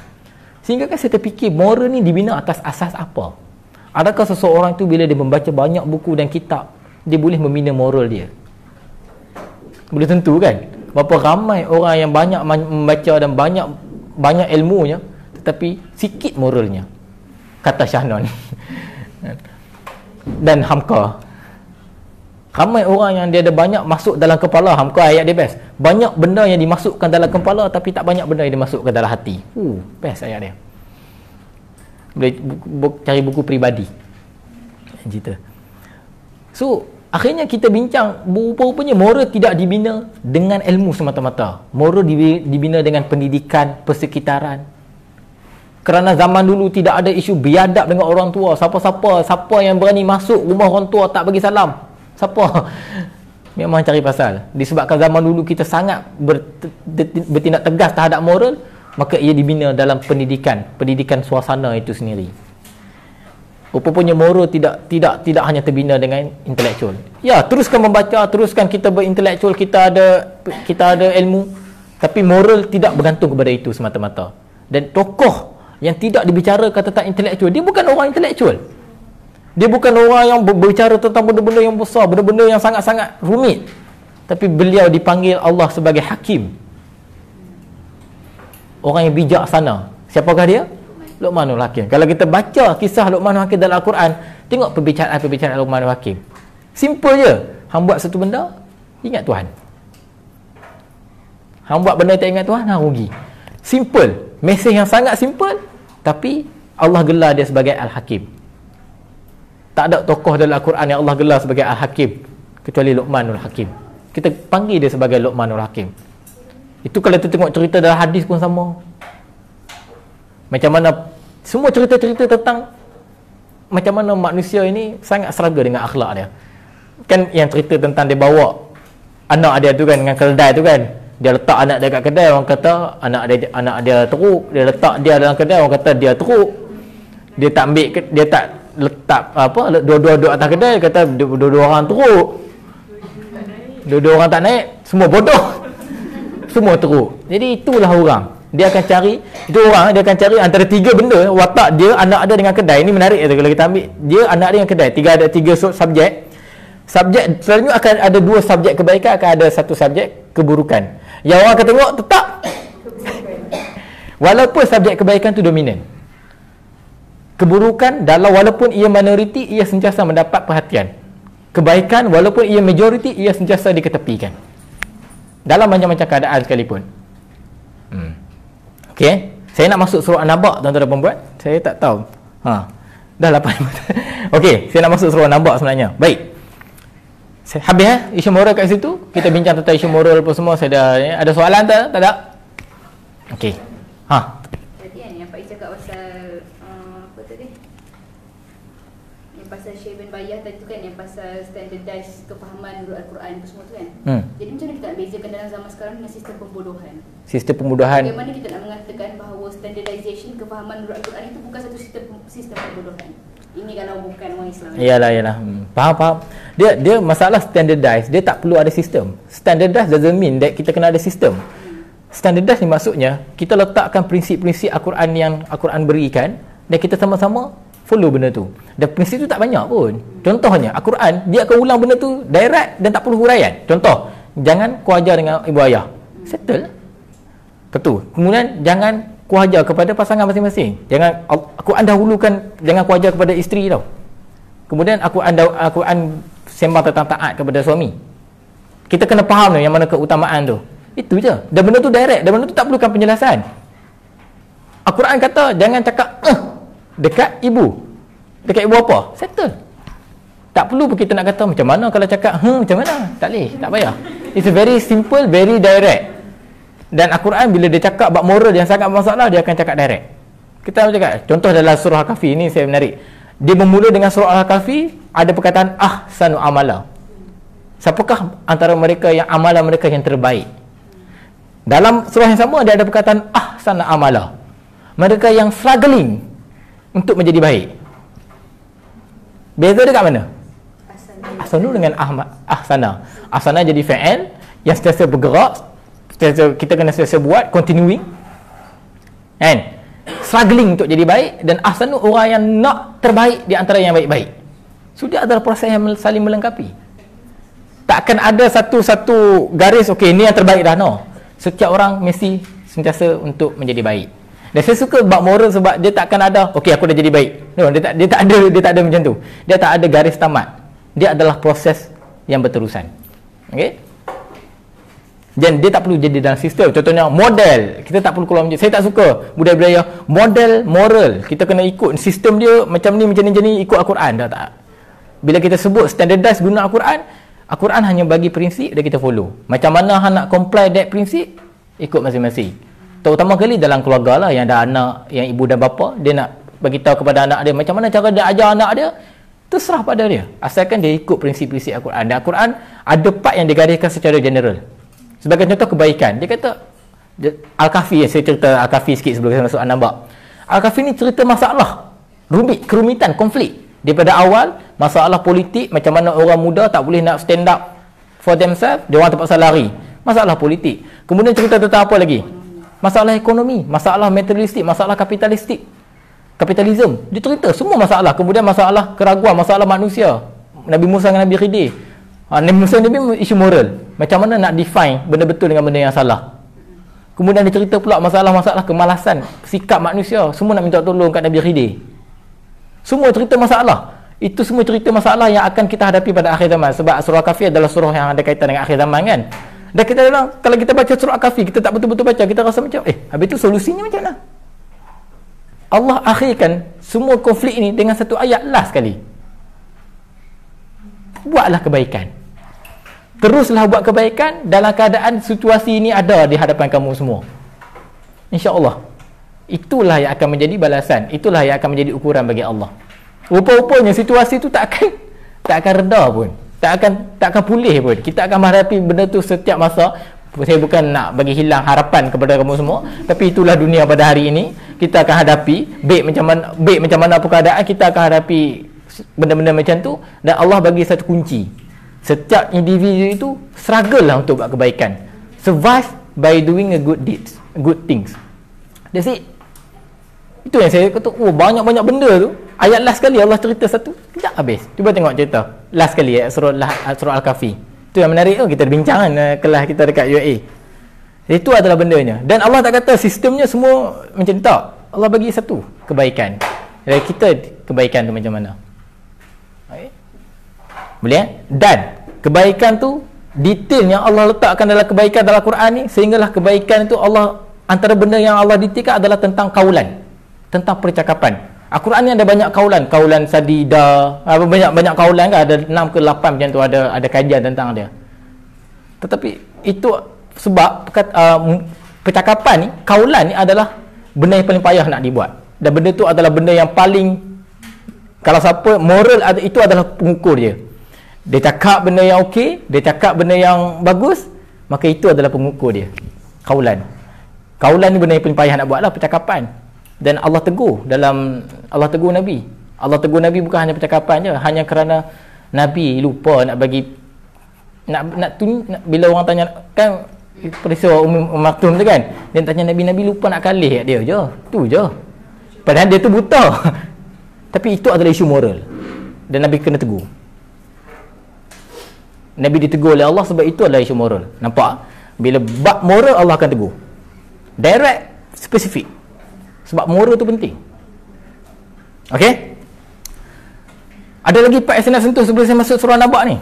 Sehingga kan saya terfikir moral ni dibina atas asas apa? Adakah seseorang tu bila dia membaca banyak buku dan kitab, dia boleh membina moral dia? Boleh tentu kan? Berapa ramai orang yang banyak membaca dan banyak ilmunya, tetapi sikit moralnya. Kata Shahnon. Dan hamka. Ramai orang yang dia ada banyak masuk dalam kepala. Hamka ayat dia best. Banyak benda yang dimasukkan dalam kepala, tapi tak banyak benda yang dimasukkan dalam hati. Best ayat dia. Boleh cari buku peribadi. Cerita. So, akhirnya kita bincang, rupa-rupanya moral tidak dibina dengan ilmu semata-mata. Moral dibina dengan pendidikan, persekitaran. Kerana zaman dulu tidak ada isu biadab dengan orang tua. Siapa yang berani masuk rumah orang tua tak bagi salam. Siapa? Memang cari pasal. Disebabkan zaman dulu kita sangat bertindak tegas terhadap moral, maka ia dibina dalam pendidikan suasana itu sendiri. Rupanya moral tidak hanya terbina dengan intelektual. Ya, teruskan membaca, teruskan kita berintelektual, kita ada ilmu, tapi moral tidak bergantung kepada itu semata-mata. Dan tokoh yang tidak dibicarakan tentang intelektual, dia bukan orang intelektual. Dia bukan orang yang berbicara tentang benda-benda yang besar, benda-benda yang sangat-sangat rumit. Tapi beliau dipanggil Allah sebagai hakim. Orang yang bijaksana. Siapakah dia? Luqmanul Hakim. Kalau kita baca kisah Luqmanul Hakim dalam Al-Quran, tengok perbincangan Luqmanul Hakim. Simple je. Hang buat satu benda, ingat Tuhan. Hang buat benda tak ingat Tuhan, hang rugi. Simple. Mesej yang sangat simple, tapi Allah gelar dia sebagai Al-Hakim. Tak ada tokoh dalam Al-Quran yang Allah gelar sebagai Al-Hakim kecuali Luqmanul Hakim. Kita panggil dia sebagai Luqmanul Hakim. Itu kalau kita tengok cerita dalam hadis pun sama. Macam mana semua cerita-cerita tentang macam mana manusia ini sangat struggle dengan akhlak dia. Kan yang cerita tentang dia bawa anak dia tu kan dengan keledai tu kan. Dia letak anak dia kat kedai, orang kata anak dia teruk. Dia letak dia dalam kedai, orang kata dia teruk. Dia tak ambil, dia tak letak dua-dua atas kedai, kata dua-dua orang teruk. Dua-dua orang tak naik, semua bodoh. Semua teruk. Jadi itulah orang. Dia akan cari, itu orang dia akan cari antara tiga benda, watak dia, anak dia dengan kedai. Ini menarik kalau kita ambil dia, anak dia dengan kedai. Ada tiga subjek. Subjek selalunya akan ada dua subjek kebaikan, akan ada satu subjek keburukan. Yang orang akan tengok tetap walaupun subjek kebaikan tu dominan. Keburukan walaupun ia minoriti, ia sentiasa mendapat perhatian. Kebaikan walaupun ia majoriti, ia sentiasa diketepikan. Dalam macam-macam keadaan sekalipun. Okey, saya nak masuk surah An-Naba, tuan-tuan dan puan-puan. Saya tak tahu. Dah 8. Okey, saya nak masuk surah An-Naba sebenarnya. Baik. Habis isu moral kat situ. Kita bincang tentang isu moral apa semua. Saya dah ada soalan tak? Tak ada? Okey. Tadi kan yang Pak I cakap pasal apa tadi? Yang pasal Syekh bin Bayah tadi tu kan, yang pasal standardise kefahaman nurul Al-Quran tu semua tu kan. Jadi macam mana kita nak bezakan dalam zaman sekarang dengan sistem pembodohan? Sistem pembodohan. Bagaimana kita nak mengatakan bahawa standardization kefahaman nurul Al-Quran itu bukan satu sistem pembodohan? Ini kalau bukan orang Islam. Iyalah. Faham. Dia masalah standardize, dia tak perlu ada sistem. Standardize doesn't mean that kita kena ada sistem. Standardize ni maksudnya kita letakkan prinsip-prinsip Al-Quran yang Al-Quran berikan dan kita sama-sama follow benda tu. Dan prinsip tu tak banyak pun. Contohnya Al-Quran dia akan ulang benda tu direct dan tak perlu huraian. Contoh, jangan kuajar dengan ibu ayah. Settle. Betul. Kemudian jangan kuajar kepada pasangan masing-masing. Jangan Al-Quran dahulukan jangan kuajar kepada isteri tau. Kemudian Al-Quran sembang tentang taat kepada suami. Kita kena faham yang mana keutamaan tu. Itu je. Dan benda tu direct, dan benda tu tak perlukan penjelasan. Al-Quran kata jangan cakap dekat ibu. Dekat ibu apa? Settle. Tak perlu pun kita nak kata macam mana kalau cakap macam mana? Tak boleh, tak payah. It's very simple, very direct. Dan Al-Quran bila dia cakap bab moral yang sangat masalah, dia akan cakap direct. Kita cakap contoh dalam surah Al-Kahfi ini, saya menarik. Dia bermula dengan surah Al-Kahfi, ada perkataan ahsanu amala. Siapakah antara mereka yang amalan mereka yang terbaik? Dalam surah yang sama dia ada perkataan ahsana amala. Mereka yang struggling untuk menjadi baik. Beza dia kat mana? Ahsanu dengan ahsana. Ahsana jadi fa'il yang sentiasa bergerak, kita kena sentiasa buat, continuing. Kan? Struggling untuk jadi baik. Dan ahsanu orang yang nak terbaik di antara yang baik-baik. So dia adalah proses yang saling melengkapi. Takkan ada satu garis, okey ni yang terbaik dah, no. Setiap orang mesti sentiasa untuk menjadi baik. Dan saya suka bab moral sebab dia takkan ada okey aku dah jadi baik. No, dia tak ada macam tu. Dia tak ada garis tamat. Dia adalah proses yang berterusan. Okey? Dan dia tak perlu jadi dalam sistem. Contohnya model, kita tak perlu keluar macam, saya tak suka budaya-budaya model moral. Kita kena ikut sistem dia macam ni ikut Al-Quran. Tak. Bila kita sebut standardized guna Al-Quran, Al-Quran hanya bagi prinsip dan kita follow. Macam mana hang nak comply that prinsip, ikut masing-masing. Terutama kali dalam keluarga lah, yang ada anak, yang ibu dan bapa, dia nak bagi tahu kepada anak dia macam mana cara dia ajar anak dia, terserah pada dia, asalkan dia ikut prinsip-prinsip Al-Quran. Dan Al-Quran ada part yang digariskan secara general. Sebagai contoh kebaikan, dia kata Al-Kahfi, saya cerita Al-Kahfi sikit sebelum saya masuk An-Naba. Al-Kahfi ni cerita masalah rumit, kerumitan, konflik. Daripada awal, masalah politik, macam mana orang muda tak boleh nak stand up for themselves, dia orang terpaksa lari. Masalah politik. Kemudian cerita tentang apa lagi? Masalah ekonomi, masalah materialistik, masalah kapitalistik, kapitalism. Dia cerita semua masalah. Kemudian masalah keraguan, masalah manusia, Nabi Musa dengan Nabi Khidir. Nabi Musa ni isu moral, macam mana nak define benda betul dengan benda yang salah. Kemudian dia cerita pula masalah-masalah kemalasan, sikap manusia, semua nak minta tolong kat Nabi Khidir. Semua cerita masalah. Itu semua cerita masalah yang akan kita hadapi pada akhir zaman. Sebab surah Al-Kahfi adalah surah yang ada kaitan dengan akhir zaman kan. Dan kita dalam, kalau kita baca surah Al-Kahfi, kita tak betul-betul baca, kita rasa macam habis tu solusinya macam mana? Allah akhirkan semua konflik ini dengan satu ayat last sekali. Buatlah kebaikan. Teruslah buat kebaikan dalam keadaan situasi ini ada di hadapan kamu semua. InsyaAllah. Itulah yang akan menjadi balasan. Itulah yang akan menjadi ukuran bagi Allah. Rupa-rupanya situasi tu tak akan reda pun. Tak akan pulih pun. Kita akan menghadapi benda tu setiap masa. Saya bukan nak bagi hilang harapan kepada kamu semua, tapi itulah dunia pada hari ini. Kita akan hadapi baik macam mana pun keadaan, kita akan hadapi benda-benda macam tu. Dan Allah bagi satu kunci. Setiap individu itu struggle lah untuk buat kebaikan. Survive by doing a good deeds, good things. That's it. Itu yang saya kata, banyak-banyak benda tu. Ayat last sekali Allah cerita satu, sekejap habis. Cuba tengok cerita last sekali surah Al-Kahfi. Itu yang menarik tu, kita bincang kan kelas kita dekat UAE. Itu adalah bendanya. Dan Allah tak kata sistemnya semua macam tak. Allah bagi satu kebaikan. Dari kita kebaikan tu macam mana? Okay. Boleh? Dan kebaikan tu, detail yang Allah letakkan dalam kebaikan dalam Quran ni, sehinggalah kebaikan itu Allah, antara benda yang Allah detailkan adalah tentang kaulan, tentang percakapan. Al-Quran ni ada banyak kaulan sadida, banyak kaulan kan, ada 6 ke 8 macam tu, ada kajian tentang dia. Tetapi itu sebab percakapan ni, kaulan ni adalah benda yang paling payah nak dibuat. Dan benda tu adalah benda yang paling, kalau siapa moral, itu adalah pengukur dia. Dia cakap benda yang okey, dia cakap benda yang bagus, maka itu adalah pengukur dia. Kaulan ni benda yang paling payah nak buat lah, percakapan. Dan Allah tegur Nabi. Allah tegur Nabi bukan hanya percakapan je, hanya kerana Nabi lupa nak bagi bila orang tanya kan peristiwa Maktum tu kan, dia tanya Nabi lupa nak kalih kat dia je. Tu je. Padahal dia tu buta. Tapi itu adalah isu moral. Dan Nabi kena tegur. Nabi ditegur oleh Allah sebab itu adalah isu moral. Nampak? Bila bab moral Allah akan tegur. Direct, spesifik. Sebab moral tu penting. Okey? Ada lagi part yang saya nak sentuh sebelum saya masuk surah Naba ni.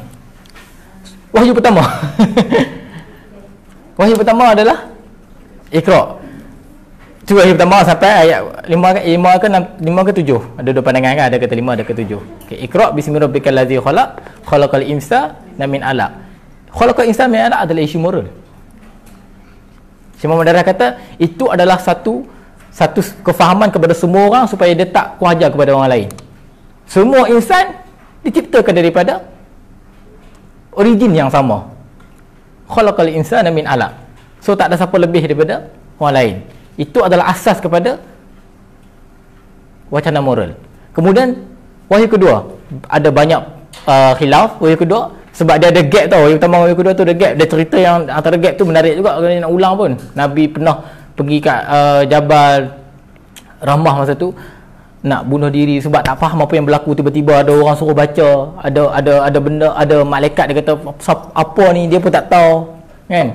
Wahyu pertama. Wahyu pertama adalah Iqra. Tu wahyu pertama sampai ayat 5 ke 7. Ada dua pandangan kan, ada kata 5, ada kata 7. Okey, Iqra bismi rabbikal ladzi khalaqal insana min 'alaq. Khalaqal insana min 'alaq adalah isu moral. Syekh Muhammad Darah kata itu adalah satu kefahaman kepada semua orang supaya dia tak kuajar kepada orang lain. Semua insan diciptakan daripada origin yang sama. Khalaqal insana min alaq. So tak ada siapa lebih daripada orang lain. Itu adalah asas kepada wacana moral. Kemudian wahyu kedua ada banyak khilaf. Wahyu kedua sebab dia ada gap tau. Wahyu pertama, wahyu kedua tu ada gap. Dia cerita yang antara gap tu menarik juga kalau nak ulang pun. Nabi pernah pergi kat Jabal Rahmah masa tu nak bunuh diri sebab tak faham apa yang berlaku. Tiba-tiba ada orang suruh baca, ada benda, ada malaikat dia kata apa ni, dia pun tak tahu kan,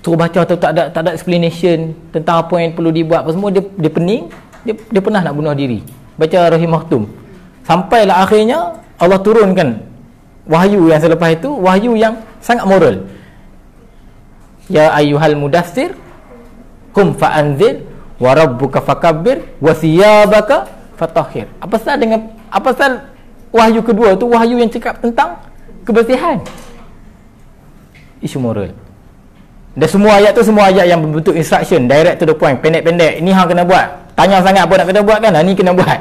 suruh baca tu tak ada explanation tentang apa yang perlu dibuat apa semua. Dia pening, dia pernah nak bunuh diri, baca Rahim Maktum, sampailah akhirnya Allah turunkan wahyu yang selepas itu, wahyu yang sangat moral. Ya ayyuhal mudassir qum fa'anzir wa rabbuka fakabbir wa thiyabaka fatahhir. Apa pasal wahyu kedua tu wahyu yang cakap tentang kebersihan, isu moral. Dan semua ayat tu semua ayat yang berbentuk instruction, direct to the point, pendek-pendek. Ini hang kena buat. Tanya sangat apa nak kena buat kan? Ni kena buat.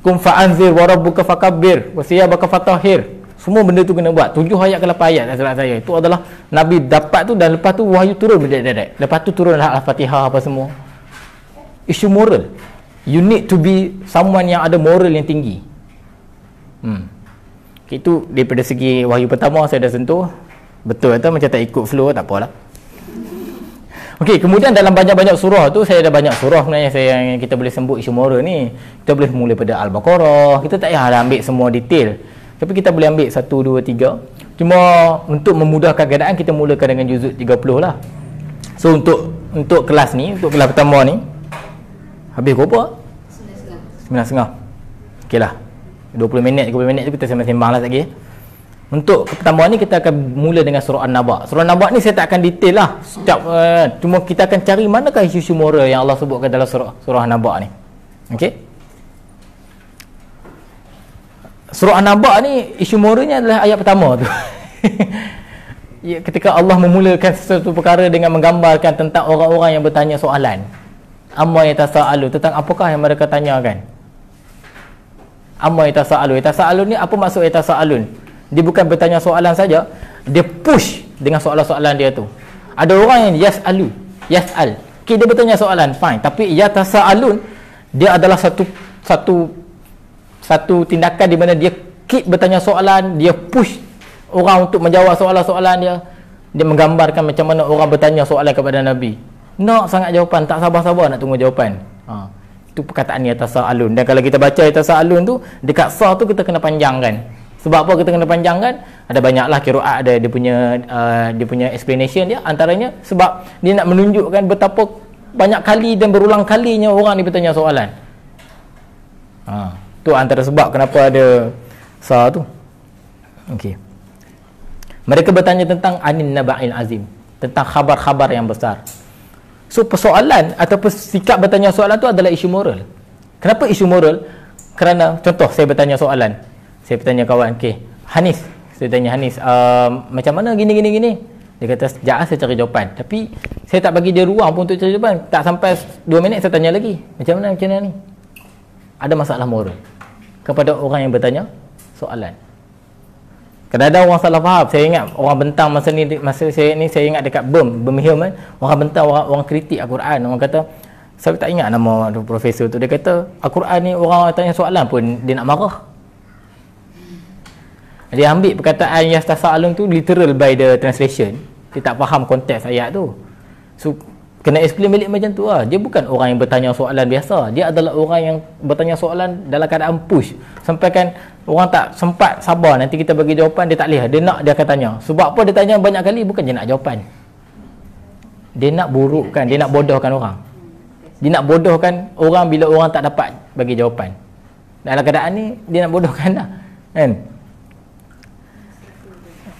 Qum fa'anzir wa rabbuka fakabbir wa thiyabaka fatahhir. Semua benda tu kena buat. 7 ayat ke 8 ayat surat saya. Itu adalah Nabi dapat tu dan lepas tu wahyu turun direct. Lepas tu turunlah Al-Fatihah apa semua. Isu moral. You need to be someone yang ada moral yang tinggi. Itu daripada segi wahyu pertama saya dah sentuh. Betul atau macam tak ikut flow, tak apalah. Okey, kemudian dalam banyak-banyak surah tu, saya ada banyak surah sebenarnya yang kita boleh sebut isu moral ni. Kita boleh mula pada Al-Baqarah. Kita tak payah ambil semua detail. Tapi kita boleh ambil 1, 2, 3. Cuma untuk memudahkan keadaan, kita mulakan dengan juzuk 30 lah. So untuk kelas ni, untuk kelas pertama ni, habis berapa? 9.30. Okey lah, 20 minit tu kita sembang-sembang lah lagi. Untuk pertama ni kita akan mula dengan surah An-Naba. Surah An-Naba ni saya tak akan detail lah setiap, cuma kita akan cari manakah isu-isu moral yang Allah sebutkan dalam surah An-Naba ni. Okey, surah An-Naba ni isu moralnya adalah ayat pertama tu. Ketika Allah memulakan sesuatu perkara dengan menggambarkan tentang orang-orang yang bertanya soalan. Amma yatasaalu, tentang apakah yang mereka tanyakan. Amma yatasaalu. Yatasaalu ni apa maksud yatasaalun? Dia bukan bertanya soalan saja, dia push dengan soalan-soalan dia tu. Ada orang yang yas'al. Okay, dia bertanya soalan, fine. Tapi yatasaalun, dia adalah satu tindakan di mana dia keep bertanya soalan, dia push orang untuk menjawab soalan-soalan dia. Dia menggambarkan macam mana orang bertanya soalan kepada Nabi. Nak sangat jawapan, tak sabar-sabar nak tunggu jawapan. Itu perkataan yatasaalun. Dan kalau kita baca yatasaalun tu, dekat sa tu kita kena panjangkan. Sebab apa kita kena panjangkan? Ada banyaklah qiraat, ada dia punya explanation dia. Antaranya sebab dia nak menunjukkan betapa banyak kali dan berulang kalinya orang ni bertanya soalan. Tu antara sebab kenapa ada sa tu. Okey. Mereka bertanya tentang anin naba'il azim, tentang khabar-khabar yang besar. So persoalan ataupun sikap bertanya soalan tu adalah isu moral. Kenapa isu moral? Kerana contoh saya bertanya soalan. Saya bertanya kawan, okey, Hanis. Saya tanya Hanis, macam mana gini. Dia kata, sekejap saya cari jawapan. Tapi saya tak bagi dia ruang pun untuk cari jawapan. Tak sampai 2 minit saya tanya lagi. Macam mana ni? Ada masalah moral kepada orang yang bertanya soalan. Kadang-kadang orang salah faham. Saya ingat orang bentang masa saya ingat dekat Birmingham kan, orang bentang, orang kritik Al-Quran. Orang kata, saya tak ingat nama profesor tu. Dia kata, Al-Quran ni orang tanya soalan pun dia nak marah. Dia ambil perkataan yastasaalun tu literal by the translation. Dia tak faham konteks ayat tu. So kena explain balik macam tu lah. Dia bukan orang yang bertanya soalan biasa. Dia adalah orang yang bertanya soalan dalam keadaan push. Sampai kan orang tak sempat sabar, nanti kita bagi jawapan, dia tak boleh. Dia akan tanya. Sebab apa dia tanya banyak kali? Bukan dia nak jawapan. Dia nak burukkan, dia nak bodohkan orang. Dia nak bodohkan orang bila orang tak dapat bagi jawapan. Dalam keadaan ni dia nak bodohkan dah. Kan?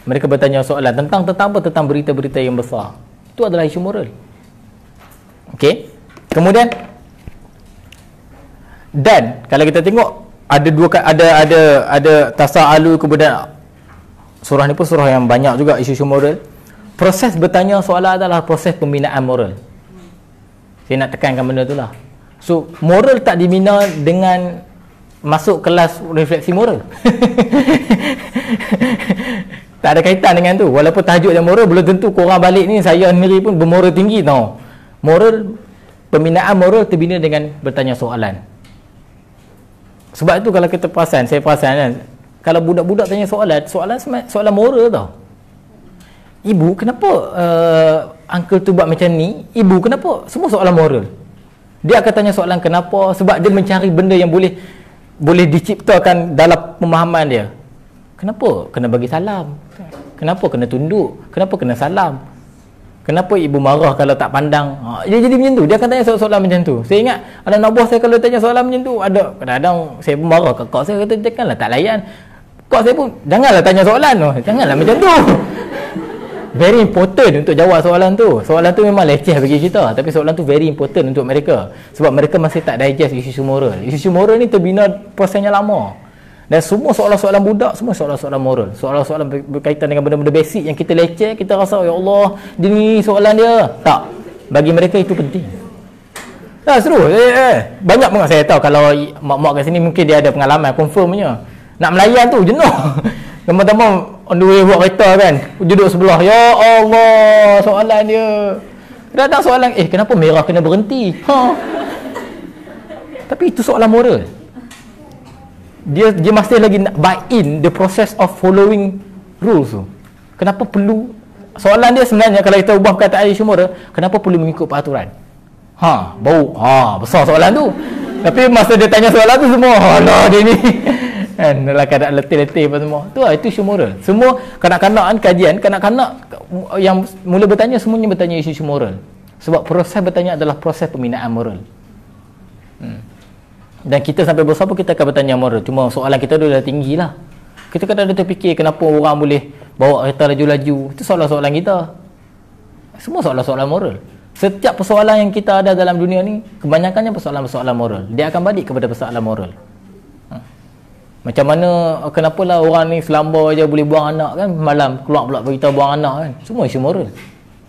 Mereka bertanya soalan tentang apa? Tentang berita-berita yang besar. Itu adalah isu moral. Okey. Kemudian dan kalau kita tengok ada tasa'alu, kemudian surah ni pun surah yang banyak juga isu-isu moral. proses bertanya soalan adalah proses pembinaan moral. Saya nak tekankan benda tu lah. So moral tak dibina dengan masuk kelas refleksi moral. Tak ada kaitan dengan tu. Walaupun tajuk yang moral, belum tentu korang balik ni saya sendiri pun bermoral tinggi tau. Moral, pembinaan moral terbina dengan bertanya soalan. Sebab itu kalau kita perasan, saya perasan kan, kalau budak-budak tanya soalan moral tau. Ibu, kenapa uncle tu buat macam ni? Ibu, kenapa? Semua soalan moral. Dia akan tanya soalan kenapa, sebab dia mencari benda yang boleh diciptakan dalam pemahaman dia. Kenapa kena bagi salam? Kenapa kena tunduk? Kenapa kena salam? Kenapa ibu marah kalau tak pandang? Dia jadi macam tu. Dia akan tanya soalan macam tu. Saya ingat anak buah saya kalau tanya soalan macam tu, ada kadang-kadang saya pun marah kat kak saya, kata janganlah tak layan. Kak saya pun janganlah tanya soalan tu. Janganlah macam tu. Very important untuk jawab soalan tu. Soalan tu memang leceh bagi kita, tapi soalan tu very important untuk mereka. Sebab mereka masih tak digest isu-isu moral. Isu-isu moral ni terbina prosesnya lama. Dan semua soalan-soalan budak, semua soalan-soalan moral. Soalan-soalan berkaitan dengan benda-benda basic yang kita leceh, kita rasa, ya Allah, dia ni soalan dia. Tak. Bagi mereka itu penting. Seru. Banyak pun saya tahu kalau mak-mak kat sini mungkin dia ada pengalaman, confirmnya. Nak melayan tu, jenuh. Teman-teman on the way buat kereta kan, duduk sebelah, ya Allah, soalan dia. Kadang-kadang soalan, kenapa merah kena berhenti? Tapi itu soalan moral. Dia masih lagi nak buy in the process of following rules tu. Kenapa perlu, soalan dia sebenarnya kalau kita ubah perkataan isu moral, kenapa perlu mengikut peraturan? Bau. Besar soalan tu. Tapi masa dia tanya soalan tu semua, alah dia ni kan, dalam keadaan letih-letih apa semua. Tu lah, itu isu moral. Semua kanak-kanak kan, kajian kanak-kanak yang mula bertanya, semuanya bertanya isu moral. Sebab proses bertanya adalah proses pembinaan moral. Dan kita sampai besar pun kita akan bertanya moral. Cuma soalan kita dulu dah tinggi lah. Kita kadang-kadang terfikir kenapa orang boleh bawa kereta laju-laju. Itu soalan-soalan kita. Semua soalan-soalan moral. Setiap persoalan yang kita ada dalam dunia ni, kebanyakannya persoalan-persoalan moral. Dia akan balik kepada persoalan moral. Macam mana, kenapalah orang ni selamba je boleh buang anak kan, malam keluar pula beritahu buang anak kan. Semua isu moral.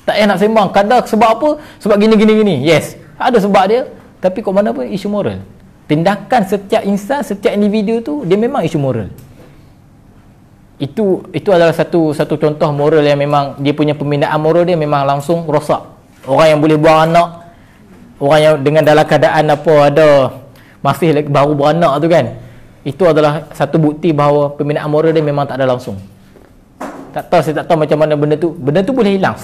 Tak payah nak sembang kadar sebab apa, sebab gini. Yes, ada sebab dia, tapi kok mana pun isu moral. Tindakan setiap insan, setiap individu tu, dia memang isu moral. Itu adalah satu contoh moral yang memang dia punya pembinaan moral dia memang langsung rosak. Orang yang boleh buang anak, orang yang dengan dalam keadaan masih baru beranak tu kan, itu adalah satu bukti bahawa pembinaan moral dia memang tak ada langsung. Saya tak tahu macam mana benda tu boleh hilang.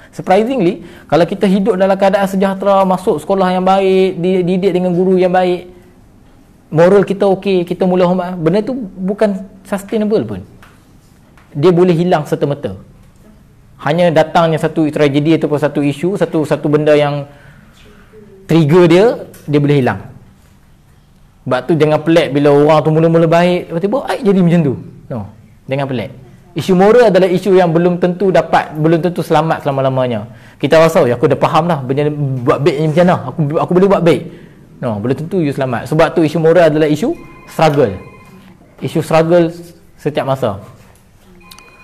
Surprisingly, kalau kita hidup dalam keadaan sejahtera, masuk sekolah yang baik, dididik dengan guru yang baik, moral kita okey, kita mula hormat, benda tu bukan sustainable pun. Dia boleh hilang serta-merta. Hanya datangnya satu tragedi ataupun satu isu, satu benda yang trigger dia boleh hilang. Sebab tu jangan pelik bila orang tu mula-mula baik, tiba-tiba jadi macam tu. No, jangan pelik. Isu moral adalah isu yang belum tentu selamat selama-lamanya. Kita rasa, aku dah faham dah buat baik ni macam mana, aku boleh buat baik. No, belum tentu you selamat. Sebab tu isu moral adalah isu struggle. Isu struggle setiap masa.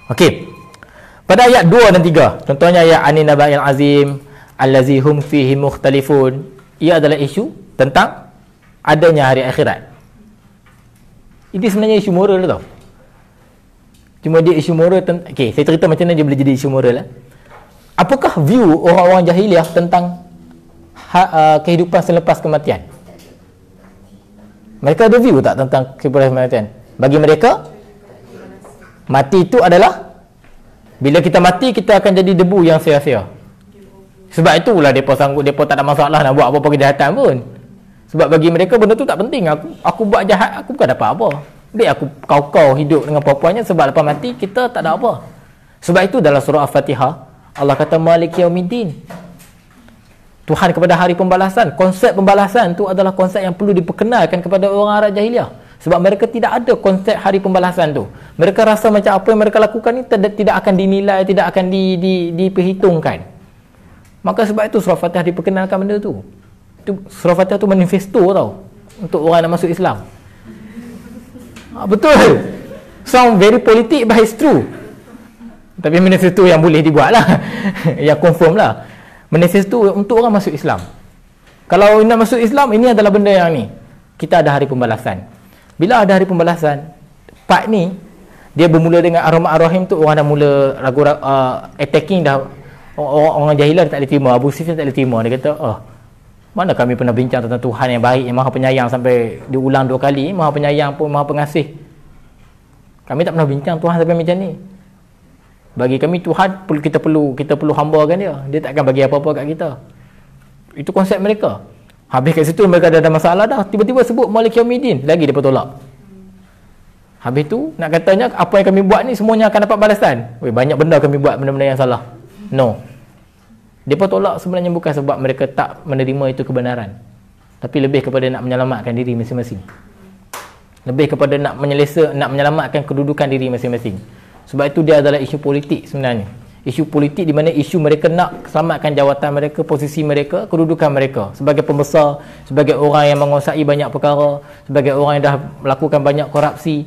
Okey. Pada ayat 2 dan 3, contohnya ayat Anin Naba'il Azim allazi hum fihi mukhtalifun, ia adalah isu tentang adanya hari akhirat. Ini sebenarnya isu moral tau. Cuma dia isu moral okey, saya cerita macam mana dia boleh jadi isu moral. Apakah view orang-orang jahiliah tentang kehidupan selepas kematian? Mereka ada view tak tentang kehidupan kematian? Bagi mereka, mati itu adalah bila kita mati, kita akan jadi debu yang sia-sia. Sebab itulah mereka sanggup, mereka tak ada masalah nak buat apa-apa kejahatan pun. Sebab bagi mereka benda tu tak penting. Aku buat jahat, aku bukan dapat apa. Biar aku kau hidup dengan puan-puannya, sebab lepas mati kita tak ada apa. Sebab itu dalam surah Al-Fatihah Allah kata Malik Yaumiddin, Tuhan kepada hari pembalasan. Konsep pembalasan tu adalah konsep yang perlu diperkenalkan kepada orang Arab jahiliah. Sebab mereka tidak ada konsep hari pembalasan tu. Mereka rasa macam apa yang mereka lakukan ni tidak akan dinilai, tidak akan diperhitungkan. Maka sebab itu surah Fatihah diperkenalkan benda tu. Surah Fatihah tu manifesto tau untuk orang nak masuk Islam. Betul. Sound very politik but it's true. Tapi manifesto yang boleh dibuat lah. Yang confirm lah. Manifesto untuk orang masuk Islam. Kalau nak masuk Islam, ini adalah benda yang ni. Kita ada hari pembalasan. Bila ada hari pembalasan, part ni, dia bermula dengan Ar-Rahman Ar-Rahim tu, orang dah mula ragu, attacking dah. Orang jahilah tak boleh terima. Abu Sufyan tak boleh terima. Dia kata, mana kami pernah bincang tentang Tuhan yang baik, yang maha penyayang sampai diulang 2 kali. Maha penyayang pun maha pengasih. Kami tak pernah bincang Tuhan sampai macam ni. Bagi kami Tuhan kita perlu hambakan dia. Dia tak akan bagi apa-apa kat kita. Itu konsep mereka. Habis kat situ mereka dah ada masalah dah. Tiba-tiba sebut Malik Yaumiddin, lagi depa tolak. Habis tu nak katanya apa yang kami buat ni semuanya akan dapat balasan. Weh, banyak benda kami buat, benda-benda yang salah. No. Depa tolak sebenarnya bukan sebab mereka tak menerima itu kebenaran. Tapi lebih kepada nak menyelamatkan diri masing-masing. Lebih kepada nak menyelamatkan kedudukan diri masing-masing. Sebab itu dia adalah isu politik sebenarnya. Isu politik di mana isu mereka nak selamatkan jawatan mereka, posisi mereka, kedudukan mereka. Sebagai pembesar, sebagai orang yang menguasai banyak perkara, sebagai orang yang dah melakukan banyak korupsi.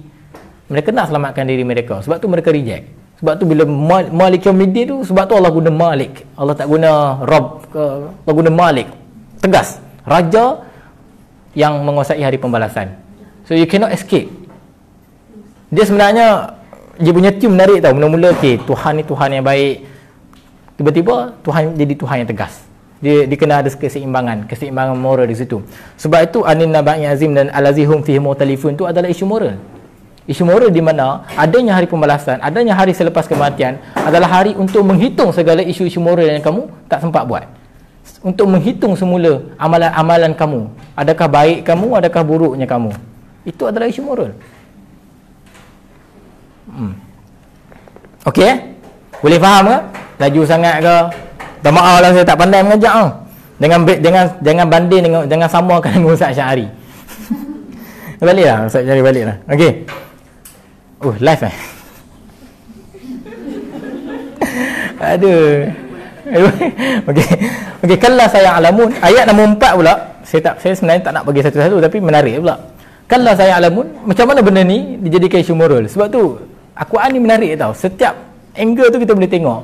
Mereka nak selamatkan diri mereka. Sebab tu mereka reject. Sebab tu bila Malik Yaumiddin tu, sebab tu Allah guna Malik. Allah tak guna Rabb, Allah guna Malik. Tegas. Raja yang menguasai hari pembalasan. So you cannot escape. Dia sebenarnya dia punya team menarik tau. Mula-mula Tuhan ni Tuhan yang baik. Tiba-tiba Tuhan jadi Tuhan yang tegas. Dia kena ada keseimbangan moral di situ. Sebab itu Anin Naba'i Azim dan Al-Azihum fihi Mu'talifun tu adalah isu moral. Isu moral di mana adanya hari pembalasan, adanya hari selepas kematian adalah hari untuk menghitung segala isu-isu moral yang kamu tak sempat buat. Untuk menghitung semula amalan-amalan kamu. Adakah baik kamu, adakah buruknya kamu. Itu adalah isu moral. Okey? Boleh faham ke? Laju sangat ke? Tak maaf lah saya tak pandai mengajak tau. Jangan banding dengan samakan dengan Ustaz Syahari. Baliklah Ustaz Syahari baliklah. Okey. Live Aduh. Okey, kalla saya alamun. Ayat nombor 4 pula. Saya sebenarnya tak nak bagi satu-satu tapi menarik pula. Kalla saya alamun. Macam mana benda ni dijadikan isu moral? Sebab tu Al-Quran ni menarik tau. Setiap angle tu kita boleh tengok.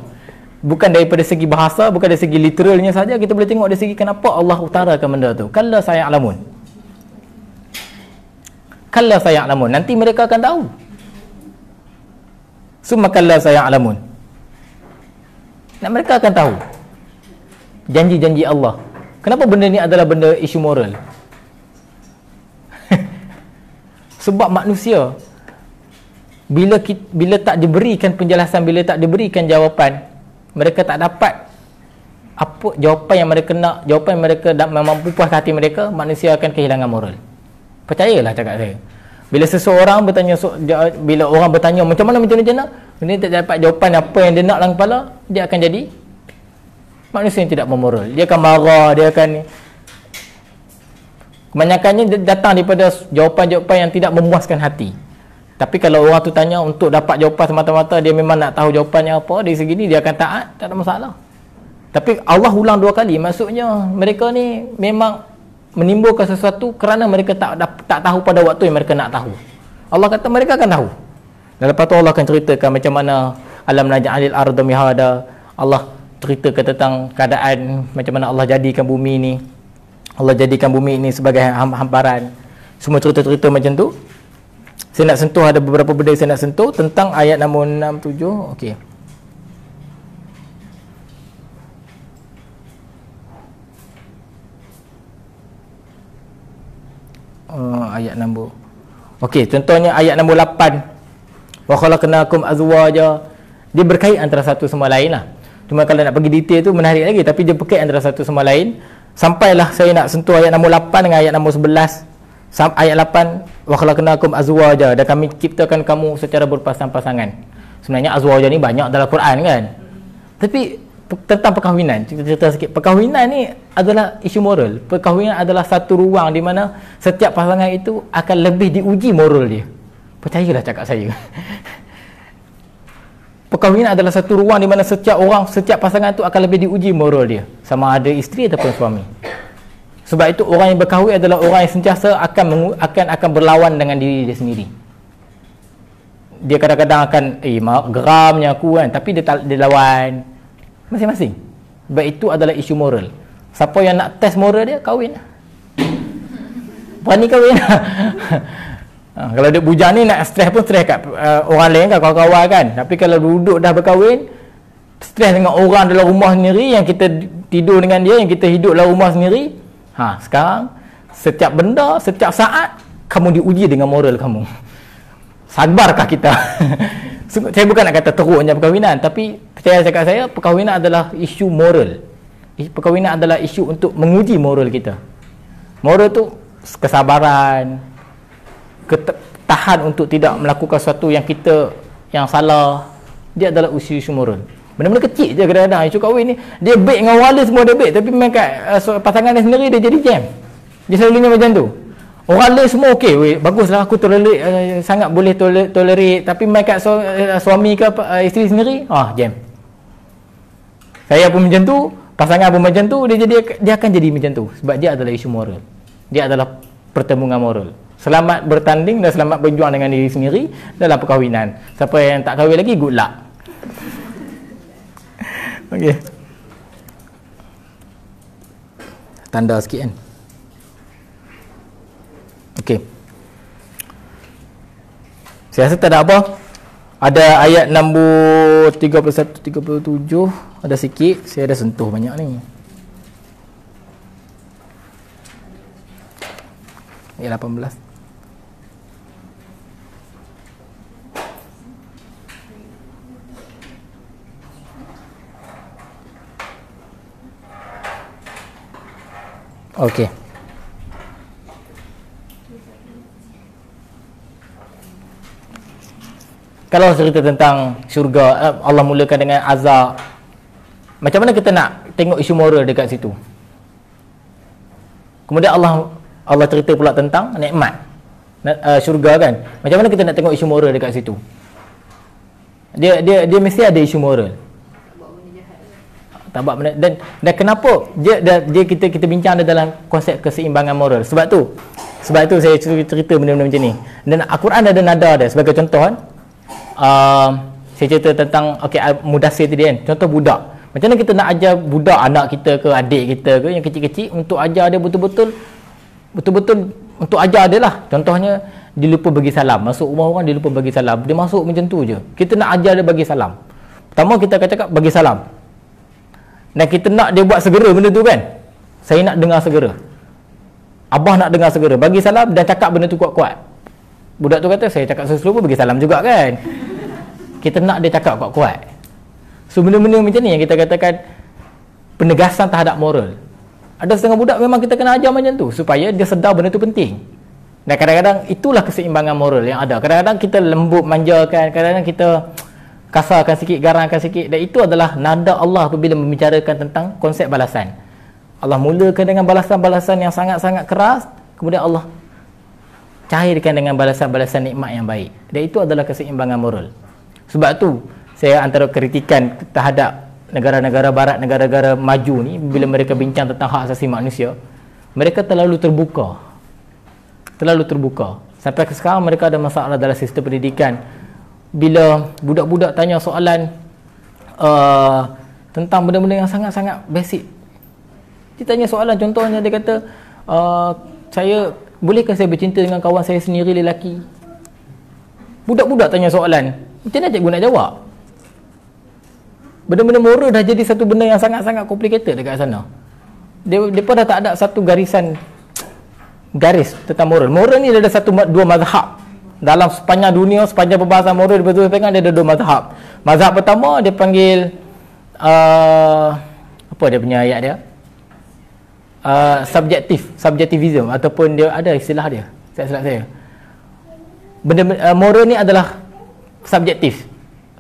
Bukan daripada segi bahasa, bukan dari segi literalnya saja, kita boleh tengok dari segi kenapa Allah utarakan benda tu. Kalla saya alamun. Kalla saya alamun. Nanti mereka akan tahu. Summa kalla saya alamun. Dan mereka akan tahu janji-janji Allah. Kenapa benda ni adalah benda isu moral? Sebab manusia bila tak diberikan penjelasan, bila tak diberikan jawapan, mereka tak dapat apa jawapan yang mereka nak, jawapan yang mereka mampu puas hati mereka, manusia akan kehilangan moral. Percayalah cakap saya. Bila seseorang bertanya, bila orang bertanya macam mana, dia tak dapat jawapan apa yang dia nak dalam kepala, dia akan jadi manusia yang tidak bermoral. Dia akan marah, dia akan kebanyakannya datang daripada jawapan-jawapan yang tidak memuaskan hati. Tapi kalau orang tu tanya untuk dapat jawapan semata-mata, dia memang nak tahu jawapannya apa, dari segi ni dia akan taat, tak ada masalah. Tapi Allah ulang 2 kali, maksudnya mereka ni memang menimbulkan sesuatu kerana mereka tak tahu pada waktu yang mereka nak tahu. Allah kata mereka akan tahu. Dan lepas tu Allah akan ceritakan macam mana alam naj'alil arda mihada. Allah ceritakan tentang keadaan macam mana Allah jadikan bumi ni. Allah jadikan bumi ini sebagai hamparan. Semua cerita-cerita macam tu. Saya nak sentuh, ada beberapa benda saya nak sentuh tentang ayat nombor 6, 7. Okey. Ayat nombor. Okey, contohnya ayat nombor 8. Wa khalaqnakum azwaja. Dia berkait antara satu sama lain lah. Cuma kalau nak pergi detail tu menarik lagi, tapi dia berkait antara satu sama lain. Sampailah saya nak sentuh ayat nombor 8 dengan ayat nombor 11. Ayat 8, wa khalaqnakum azwaja, dan kami ciptakan kamu secara berpasang-pasangan. Sebenarnya azwaja ni banyak dalam Quran kan. Tapi tentang perkahwinan, cerita sikit. Perkahwinan ni adalah isu moral. Perkahwinan adalah satu ruang di mana setiap pasangan itu akan lebih diuji moral dia. Percayalah cakap saya. Perkahwinan adalah satu ruang di mana setiap pasangan itu akan lebih diuji moral dia, sama ada isteri ataupun suami. Sebab itu orang yang berkahwin adalah orang yang sentiasa akan berlawan dengan diri dia sendiri. dia kadang-kadang akan geramnya aku kan, tapi dia lawan masing-masing. Sebab itu adalah isu moral. Siapa yang nak test moral dia, kahwin lah. Berani kahwin lah. Kalau dia bujang ni nak stres pun stres kat orang lain kan, kawan-kawan kan. Tapi kalau duduk dah berkahwin, stres dengan orang dalam rumah sendiri, yang kita tidur dengan dia, yang kita hidup dalam rumah sendiri. Sekarang setiap benda, setiap saat kamu diuji dengan moral kamu. Sabarkah kita? Saya bukan nak kata teruknya perkahwinan, tapi saya cakap saya, perkahwinan adalah isu moral. Perkahwinan adalah isu untuk menguji moral kita. Moral tu kesabaran, tahan untuk tidak melakukan sesuatu yang salah. Dia adalah isu moral. Benda-benda kecil je kadang-kadang. Isu kahwin ni, dia baik dengan wala semua dia baik, tapi memang kat pasangan dia sendiri dia jadi jam. Dia selalunya macam tu. Orang lain semua okey, baguslah aku tolerate, sangat boleh tolerate, tapi memang kat suami ke isteri sendiri, jam. Saya pun macam tu, pasangan pun macam tu, dia akan jadi macam tu sebab dia adalah isu moral. Dia adalah pertembungan moral. Selamat bertanding dan selamat berjuang dengan diri sendiri dalam perkahwinan. Siapa yang tak kahwin lagi, good luck. Okey. Tanda sikit kan. Okey. Saya rasa tak ada apa. Ada ayat nombor 31 37, ada sikit. Saya dah sentuh banyak ni. Ayat 18. Okey. Kalau cerita tentang syurga, Allah mulakan dengan azab. Macam mana kita nak tengok isu moral dekat situ? Kemudian Allah cerita pula tentang nikmat syurga kan. Macam mana kita nak tengok isu moral dekat situ? Dia mesti ada isu moral. Tak buat benda, dan kenapa kita bincang dalam konsep keseimbangan moral. Sebab tu saya cerita benda-benda macam ni. Dan Al-Quran ada nada dia. Sebagai contoh kan, saya cerita tentang Mudassir tadi kan, contoh budak. Macam mana kita nak ajar budak, anak kita ke adik kita ke yang kecil-kecil, untuk ajar dia betul-betul untuk ajar dia lah. Contohnya, dia lupa bagi salam. Masuk rumah orang, dia lupa bagi salam. Dia masuk macam tu je. Kita nak ajar dia bagi salam. Pertama kita akan cakap bagi salam, dan kita nak dia buat segera benda tu kan. Saya nak dengar segera, abah nak dengar segera. Bagi salam dan cakap benda tu kuat-kuat. Budak tu kata, saya cakap sesuatu pun bagi salam juga kan. Kita nak dia cakap kuat-kuat. So benda-benda macam ni yang kita katakan penegasan terhadap moral. Ada setengah budak memang kita kena ajar macam tu, supaya dia sedar benda tu penting. Dan kadang-kadang itulah keseimbangan moral yang ada. Kadang-kadang kita lembut manjakan, kadang-kadang kita kasarkan sikit, garangkan sikit. Dan itu adalah nada Allah apabila membicarakan tentang konsep balasan. Allah mulakan dengan balasan-balasan yang sangat-sangat keras, kemudian Allah cairkan dengan balasan-balasan nikmat yang baik. Dan itu adalah keseimbangan moral. Sebab tu saya antara kritikan terhadap negara-negara barat, negara-negara maju ni, bila mereka bincang tentang hak asasi manusia, mereka terlalu terbuka. Sampai ke sekarang mereka ada masalah dalam sistem pendidikan. Bila budak-budak tanya soalan tentang benda-benda yang sangat-sangat basic, dia tanya soalan, contohnya dia kata, bolehkah saya bercinta dengan kawan saya sendiri lelaki? Budak-budak tanya soalan, macam mana cikgu nak jawab? Benda-benda moral dah jadi satu benda yang sangat-sangat complicated dekat sana. Mereka dah tak ada satu garis tentang moral. Moral ni ada dua mazhab. Dalam sepanjang dunia, sepanjang perbahasan moral betul-betul pegang, dia ada dua mazhab. Mazhab pertama dia panggil apa dia punya ayat dia? Subjektivism, ataupun dia ada istilah dia. Saya. Moral ni adalah subjektif.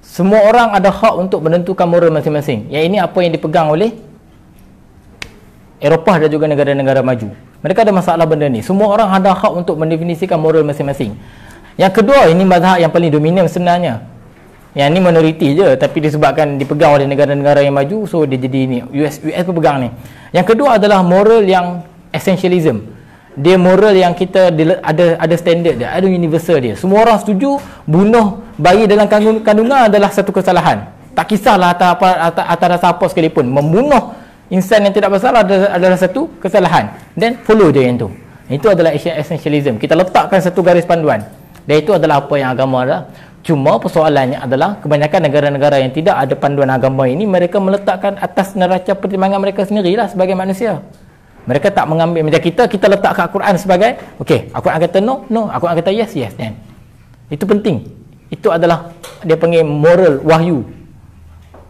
Semua orang ada hak untuk menentukan moral masing-masing. Yang ini apa yang dipegang oleh Eropah dan juga negara-negara maju. Mereka ada masalah benda ni. Semua orang ada hak untuk mendefinisikan moral masing-masing. Yang kedua, ini mazhab yang paling dominan sebenarnya. Yang ni minoriti je, tapi disebabkan dipegang oleh negara-negara yang maju, so dia jadi ni. US pun pegang ni. Yang kedua adalah moral yang essentialism. Dia moral yang kita ada standard dia, ada universal dia. Semua orang setuju bunuh bayi dalam kandungan adalah satu kesalahan. Tak kisahlah atas dasar apa sekalipun, membunuh insan yang tidak bersalah adalah satu kesalahan. Dan follow je yang tu. Itu adalah essentialism. Kita letakkan satu garis panduan. Dan itu adalah apa yang agama adalah. Cuma persoalannya adalah kebanyakan negara-negara yang tidak ada panduan agama ini, mereka meletakkan atas neraca pertimbangan mereka sendirilah sebagai manusia. Mereka tak mengambil macam kita letak Al-Quran sebagai okey, Al-Quran kata no, Al-Quran kata yes, then. Itu penting. Itu adalah dia panggil moral wahyu.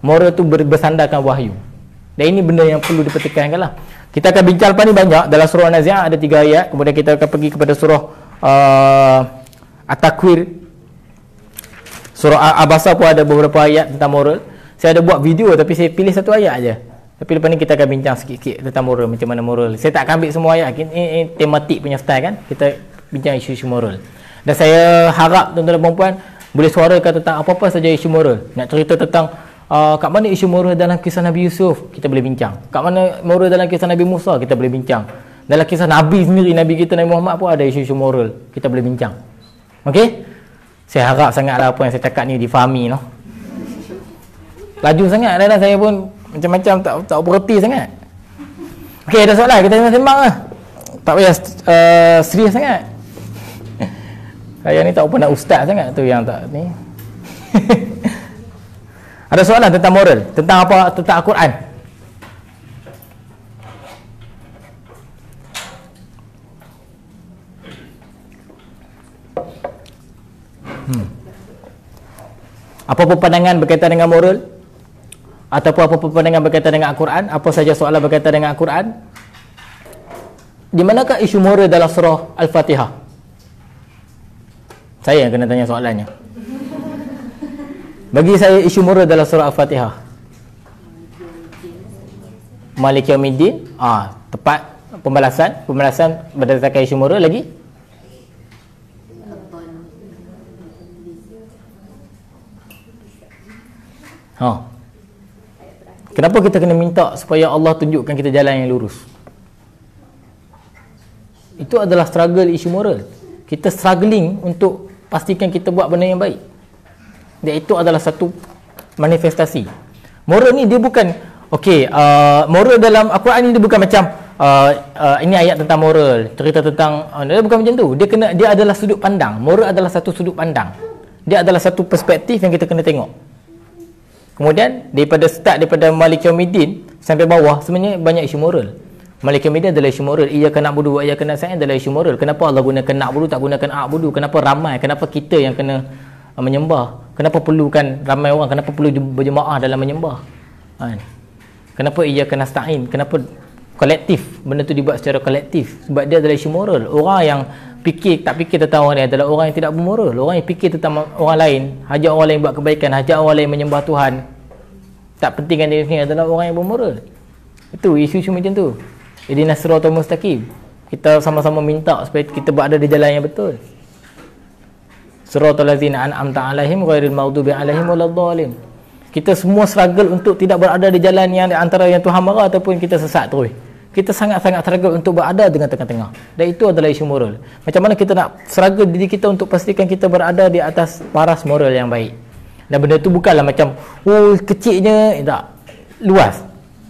Moral tu bersandarkan wahyu. Dan ini benda yang perlu dipertekankan lah. Kita akan bincang lepas ni banyak. Dalam surah Nazi'at ada 3 ayat. Kemudian kita akan pergi kepada surah At-Takwir. Surah Abasa pun ada beberapa ayat tentang moral. Saya ada buat video tapi saya pilih satu ayat aja. Tapi lepas ni kita akan bincang sikit-sikit tentang moral, macam mana moral. Saya tak akan ambil semua ayat. Ini tematik punya style kan. Kita bincang isu-isu moral. Dan saya harap tuan-tuan dan puan-puan boleh suarakan tentang apa-apa saja isu moral. Nak cerita tentang kat mana isu moral dalam kisah Nabi Yusuf, kita boleh bincang. Kat mana moral dalam kisah Nabi Musa, kita boleh bincang. Dalam kisah Nabi sendiri, Nabi kita Nabi Muhammad pun ada isu-isu moral, kita boleh bincang. Okey? Saya harap sangatlah apa yang saya cakap ni difahami, no. Laju sangat dah saya pun macam-macam tak bererti sangat. Okey, ada soalan, kita sembang lah. Tak payah serius sangat. Saya ni tak apa nak ustaz sangat tu yang tak ni. Ada soalan tentang moral, tentang apa, tentang Al-Quran? Apa-apa pandangan berkaitan dengan moral? Ataupun apa-apa pandangan berkaitan dengan Al-Quran? Apa saja soalan berkaitan dengan Al-Quran? Di manakah isu moral dalam surah Al-Fatihah? Saya yang kena tanya soalannya. Bagi saya isu moral dalam surah Al-Fatihah, Malik Yaumiddin, tepat. Pembalasan berdasarkan isu moral. Lagi kenapa kita kena minta supaya Allah tunjukkan kita jalan yang lurus? Itu adalah struggle isu moral. Kita struggling untuk pastikan kita buat benda yang baik. Dan itu adalah satu manifestasi. Moral ni dia bukan moral dalam Al-Quran ni dia bukan macam ini ayat tentang moral, cerita tentang dia bukan macam tu. Dia adalah sudut pandang. Moral adalah satu sudut pandang. Dia adalah satu perspektif yang kita kena tengok. Kemudian daripada Malik Yaumiddin sampai bawah sebenarnya banyak isu moral. Malik Yaumiddin adalah isu moral. Iyyaka na'budu wa iyyaka nasta'in adalah isu moral. Kenapa Allah gunakan na'budu tak gunakan a'budu? Kenapa ramai? Kenapa kita yang kena menyembah? Kenapa perlukan ramai orang? Kenapa perlu berjemaah dalam menyembah? Kenapa iyyaka nasta'in? Kenapa kolektif? Benda tu dibuat secara kolektif sebab dia adalah isu moral. Orang yang tak fikir tentang orang lain adalah orang yang tidak bermoral. Orang yang fikir tentang orang lain, hajat orang lain buat kebaikan, hajat orang lain menyembah Tuhan, tak pentingkan diri sendiri, adalah orang yang bermoral. Itu isu-isu macam tu. Ihdinas siratal mustaqim. Kita sama-sama minta supaya kita berada di jalan yang betul. Siratal ladzina an'amta 'alaihim ghairil maghdubi 'alaihim waladdallin. Kita semua struggle untuk tidak berada di jalan yang antara yang Tuhan marah ataupun kita sesat terus. Kita sangat-sangat struggle untuk berada dengan tengah-tengah. Dan itu adalah isu moral. Macam mana kita nak struggle diri kita untuk pastikan kita berada di atas paras moral yang baik. Dan benda itu bukanlah macam kecilnya, tak, luas.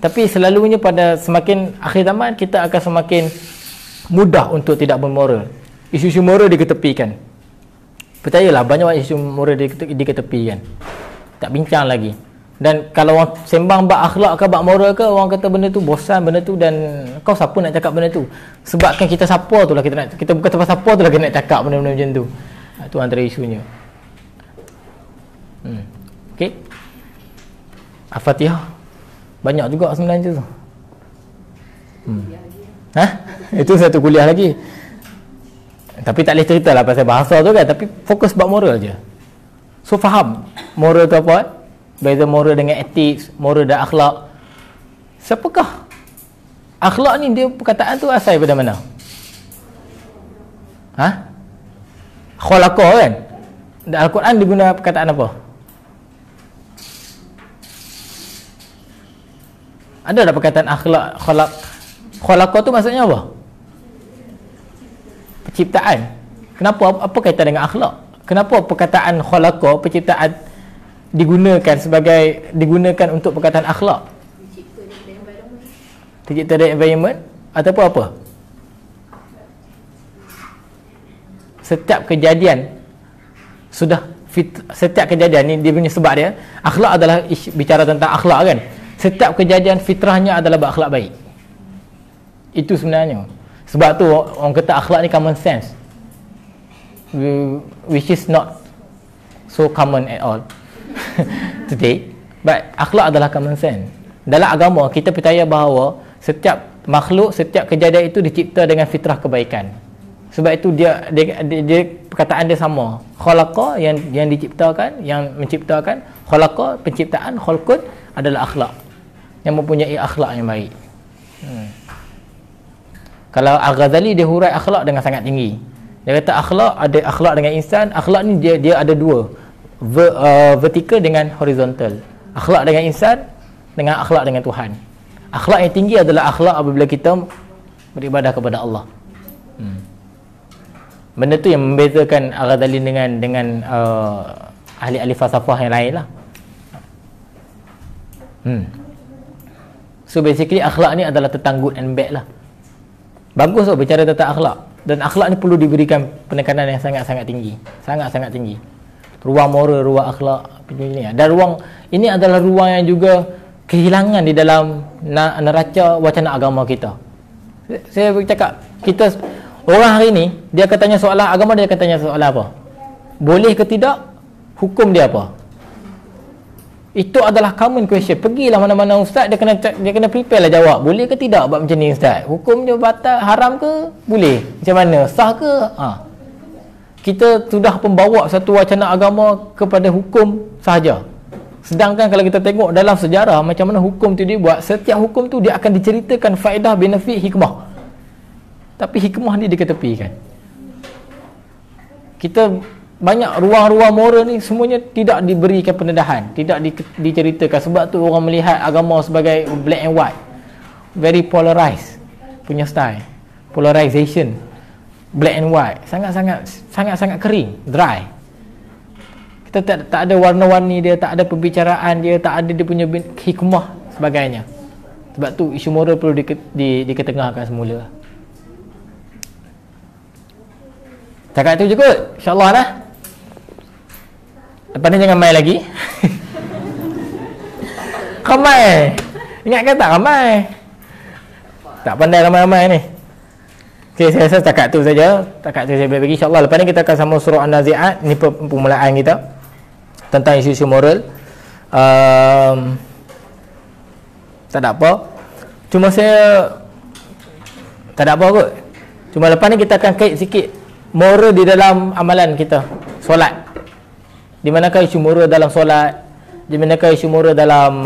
Tapi selalunya pada semakin akhir zaman kita akan semakin mudah untuk tidak bermoral. Isu-isu moral diketepikan. Percayalah, banyak isu moral diketepikan. Tak bincang lagi. Dan kalau orang sembang bab akhlak ke bab moral ke, orang kata benda tu bosan benda tu, dan kau siapa nak cakap benda tu? Sebabkan kita siapa tu lah kita bukan tempat siapa tu lah kita nak cakap benda-benda macam tu. Itu antara isunya. Okey. Al-Fatihah banyak juga sebenarnya tu. Itu satu kuliah lagi. Tapi tak boleh cerita lah pasal bahasa tu kan, tapi fokus bab moral je. So faham moral tu apa? Beza moral dengan etik, moral dan akhlak. Siapakah? Akhlak ni dia perkataan tu asal daripada mana? Khalaqa kan? Dalam Al-Quran dia guna perkataan apa? Ada tak perkataan akhlak, khalaqa tu maksudnya apa? Penciptaan. Kenapa? Apa kaitan dengan akhlak? Kenapa perkataan khalaqa, penciptaan, digunakan untuk perkataan akhlak? Tercipta dari environment ataupun apa? Setiap kejadian setiap kejadian ni dia punya sebab dia. Akhlak adalah bicara tentang akhlak kan. Setiap kejadian fitrahnya adalah berakhlak baik. Itu sebenarnya. Sebab tu orang kata akhlak ni common sense, which is not so common at all today. But akhlak adalah common sense. Dalam agama kita percaya bahawa setiap makhluk, setiap kejadian itu dicipta dengan fitrah kebaikan. Sebab itu dia perkataan dia sama. Khalaqa yang diciptakan, yang menciptakan, khalaqa penciptaan, khalqun adalah akhlak yang mempunyai akhlak yang baik. Kalau Al-Ghazali dia hurai akhlak dengan sangat tinggi. Dia kata akhlak, ada akhlak dengan insan. Akhlak ni dia ada dua, vertikal dengan horizontal. Akhlak dengan insan dengan akhlak dengan Tuhan. Akhlak yang tinggi adalah akhlak apabila kita beribadah kepada Allah. Benda tu yang membezakan Al-Ghazali dengan ahli-ahli falsafah yang lain lah. So basically akhlak ni adalah tentang good and bad lah. Bagus tu bicara tentang akhlak. Dan akhlak ni perlu diberikan penekanan yang sangat-sangat tinggi. Sangat-sangat tinggi. Ruang moral, ruang akhlak. Dan ruang ini adalah ruang yang juga kehilangan di dalam neraca wacana agama kita. Saya bercakap, kita orang hari ni dia akan tanya soalan agama, dia akan tanya soalan apa? Boleh ke tidak? Hukum dia apa? Itu adalah common question. Pergilah mana-mana ustaz, dia kena prepare lah jawab. Boleh ke tidak buat macam ni ustaz? Hukum dia batal, haram ke? Boleh. Macam mana? Sah ke? Kita sudah pembawa satu wacana agama kepada hukum sahaja. Sedangkan kalau kita tengok dalam sejarah macam mana hukum tu dibuat, setiap hukum tu dia akan diceritakan faedah, benefit, hikmah. Tapi hikmah ni diketepikan. Kita banyak ruang-ruang moral ni semuanya tidak diberikan pendedahan, tidak diceritakan. Sebab tu orang melihat agama sebagai black and white, very polarized punya style. Polarization, black and white, sangat-sangat kering, dry. Kita tak ada warna-warni dia, tak ada pembicaraan dia, tak ada dia punya hikmah sebagainya. Sebab tu isu moral perlu diketengahkan semula. Cakap tu je kot, insyaAllah lah. Lepas ni jangan main lagi. Ramai. Ingatkan tak ramai? Tak pandai ramai-ramai ni. Okay, saya rasa cakap tu saja. Cakap tu saya bagi, insyaAllah. Lepas ni kita akan sama surah An-Nazi'at. Ni permulaan kita tentang isu-isu moral. Tak ada apa. Cuma saya tak ada apa kot. Cuma lepas ni kita akan kait sikit moral di dalam amalan kita, solat. Di manakah isu moral dalam solat? Di manakah isu moral dalam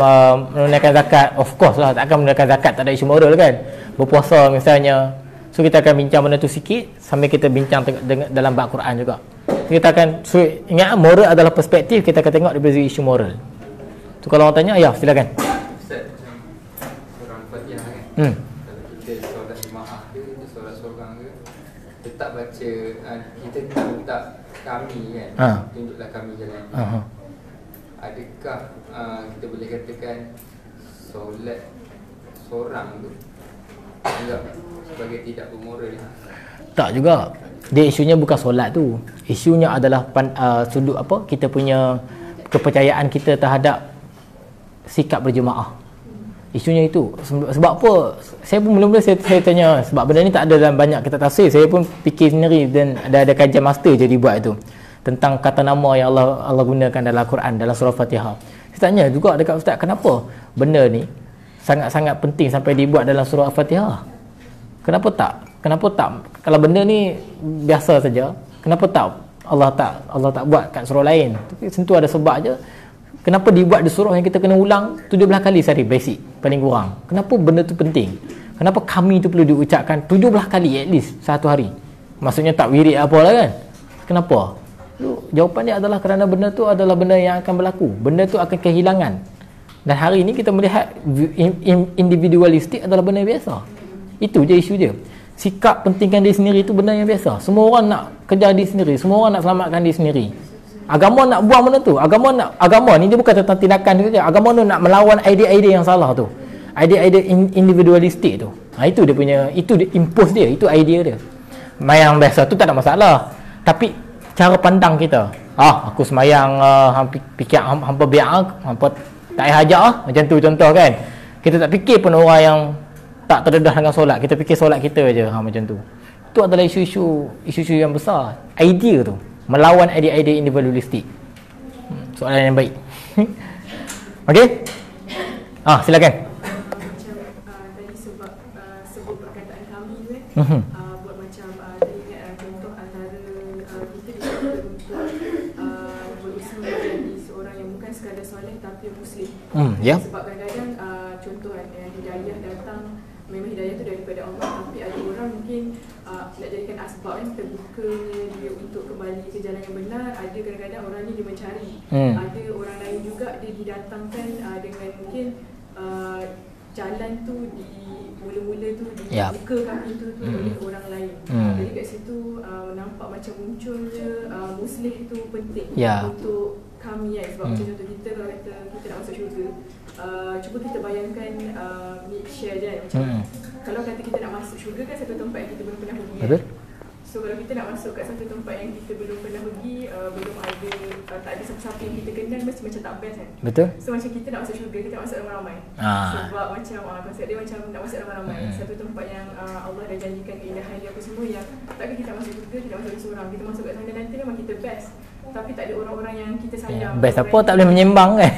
menunaikan zakat? Of course lah, tak akan menunaikan zakat tak ada isu moral kan. Berpuasa misalnya. So kita akan bincang benda tu sikit sambil kita bincang dalam bab Quran juga. Kita akan ingat moral adalah perspektif, kita akan tengok daripada isu moral. Tu kalau orang tanya, ya silakan. Ustaz, macam surah Al-Fatihah kan. Kalau kita solat jemaah ke, kita solat seorang ke, tetap baca, kita tak kami kan, tunjuklah kami jalan. Adakah kita boleh katakan solat seorang tu enggak sebagai tidak bermoral? Tak juga. Dia isunya bukan solat tu. Isunya adalah sudut apa? Kita punya kepercayaan kita terhadap sikap berjemaah. Isunya itu. Sebab apa? Saya pun mula-mula saya tanya, sebab benda ni tak ada dalam banyak kitab tafsir. Saya pun fikir sendiri dan ada kajian master je dibuat itu tentang kata nama yang Allah gunakan dalam Quran, dalam surah Fatihah. Saya tanya juga dekat ustaz, kenapa benda ni sangat-sangat penting sampai dibuat dalam surah Al-Fatihah? Kenapa tak kalau benda ni biasa saja, kenapa tak Allah tak buat kat surah lain? Tapi tentu ada sebab je. Kenapa dibuat di surah yang kita kena ulang 17 kali sehari, basic paling kurang? Kenapa benda tu penting? Kenapa kami tu perlu diucapkan 17 kali at least satu hari? Maksudnya tak wirid apalah kan? Kenapa? Jawapan dia adalah kerana benda tu adalah benda yang akan berlaku. Benda tu akan kehilangan. Dan hari ini kita melihat individualistik adalah benda biasa. Itu je isu dia. sikap pentingkan diri sendiri itu benda yang biasa. Semua orang nak kejar diri sendiri, semua orang nak selamatkan diri sendiri. Agama nak buang benda tu. Agama ni dia bukan tentang tindakan dia saja. Agama tu nak melawan idea-idea yang salah tu. Idea-idea individualistik tu. Itu dia punya, itu dia impose dia, itu idea dia. Mayang biasa tu tak ada masalah. Tapi cara pandang kita, aku semayang fikir hampa biar, hampa tak payah hajak macam tu contoh kan. Kita tak fikir pun orang yang tak terdedah dengan solat, kita fikir solat kita je, macam tu. Itu adalah isu-isu yang besar. Idea tu melawan idea-idea individualistik. Soalan yang baik. Okey? Silakan. Tadi sebut perkataan kami tu buat macam teringat contoh antara kita untuk berusaha menjadi seorang yang bukan sekadar soleh tapi Muslim. Sebab kadang-kadang contoh yang hidayah datang, memang hidayah tu daripada Allah, tapi ada orang mungkin nak jadikan asbab terbuka dia untuk kembali ke jalan yang benar. Ada kadang-kadang orang ni dia mencari, ada orang lain juga dia didatangkan dengan mungkin jalan tu mula-mula tu dibukakan pintu tu oleh orang lain. Jadi kat situ nampak macam munculnya Muslim tu penting untuk kami sebab macam contoh kita kalau kata kita nak masuk syurga, cuba kita bayangkan ni share je macam kalau kata kita nak masuk syurga kan satu tempat yang kita belum pernah pergi kan? So kalau kita nak masuk kat satu tempat yang kita belum pernah pergi, belum ada, tak ada siapa-siapa yang kita kenal, mesti macam tak best kan? Betul. So macam kita nak masuk syurga, kita nak masuk ramai-ramai. Sebab macam konsep dia macam nak masuk ramai-ramai. Satu tempat yang Allah dah janjikan keindahan dia apa semua, yang takkan kita masuk syurga, kita masuk seorang. Kita masuk kat sana nanti memang kita best, tapi tak ada orang-orang yang kita sayang. Best apa tak boleh menyembang kan?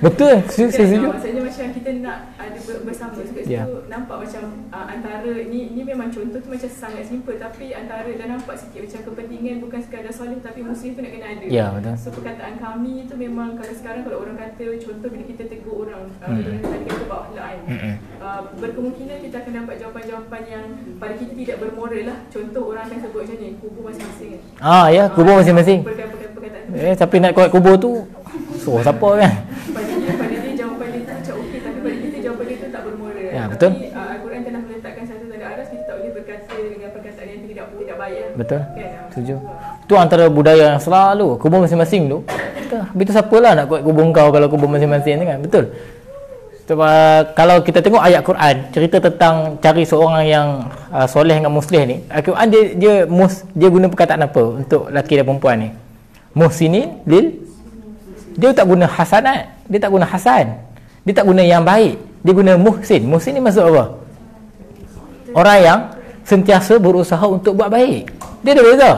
Betul, saya setuju. Maksudnya macam kita nak ada bersama. So kat situ nampak macam antara ni memang contoh tu macam sangat simple, tapi antara dah nampak sikit macam kepentingan bukan sekadar soleh tapi Muslim tu nak kena ada. Betul. So perkataan kami tu memang kalau sekarang kalau orang kata contoh bila kita tegur orang, tadi kata bawa akhlak kan, berkemungkinan kita akan dapat jawapan-jawapan yang pada kita tidak bermoral lah. Contoh orang akan sebut macam ni, kubur masing-masing kan. Kubur masing-masing. Perkataan tu. Tapi nak kuat kubur tu suruh siapa kan? Pada dia jawapan dia tu macam okey, tapi pada kita jawapan dia tu tak bermoral. Betul. Tapi Al-Quran telah meletakkan satu tanda aras, kita tak boleh berkata dengan perkataan yang tidak baik. Betul. Kan? Setuju. Tu antara budaya yang selalu kubur masing-masing tu. Habis tu siapalah nak kuat kubur kau kalau kubur masing-masing ni kan? Betul. Sebab kalau kita tengok ayat Quran cerita tentang cari seorang yang soleh dengan muslih ni, Al-Quran dia guna perkataan apa untuk lelaki dan perempuan ni? Muhsinin dia tak guna hasanat, dia tak guna hasan, dia tak guna yang baik, dia guna muhsin. Muhsin ni maksud apa? Orang yang sentiasa berusaha untuk buat baik. Dia ada beza.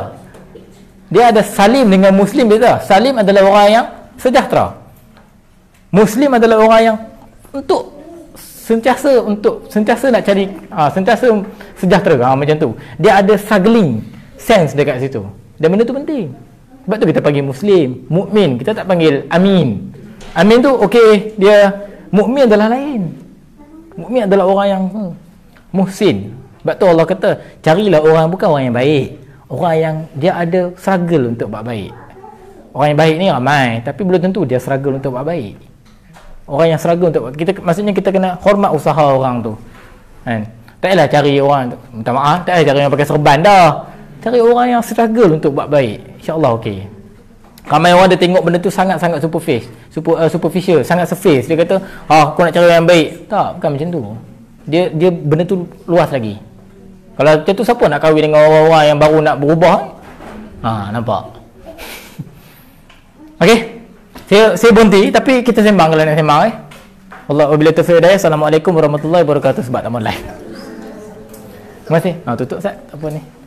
Dia ada salim dengan muslim beza. Salim adalah orang yang sejahtera. Muslim adalah orang yang sentiasa nak cari sentiasa sejahtera, macam tu. Dia ada struggling sense dekat situ. Dan benda tu penting. Sebab tu kita panggil muslim, mukmin. Kita tak panggil amin. Amin tu okey, dia mukmin adalah lain. Mukmin adalah orang yang muhsin. Sebab tu Allah kata, carilah orang bukan orang yang baik, orang yang dia ada struggle untuk buat baik. Orang yang baik ni ramai, tapi belum tentu dia struggle untuk buat baik. Orang yang struggle untuk maksudnya kita kena hormat usaha orang tu kan. Tak payahlah cari orang, minta maaf, tak payah cari yang pakai serban dah. Cari orang yang struggle untuk buat baik, insya-Allah okey. Ramai orang dia tengok benda tu sangat-sangat superficial, sangat surface. Dia kata, aku nak cari yang baik. Tak, bukan macam tu. Dia benda tu luas lagi. Kalau macam tu siapa nak kahwin dengan orang-orang yang baru nak berubah? Nampak. Okey. Saya berhenti, tapi kita sembang kalau nak sembang Allah wabillahi taufiq hidayah. Assalamualaikum warahmatullahi wabarakatuh. Sebab tak mau live. Terima kasih. Tutup Ustaz. Apa ni?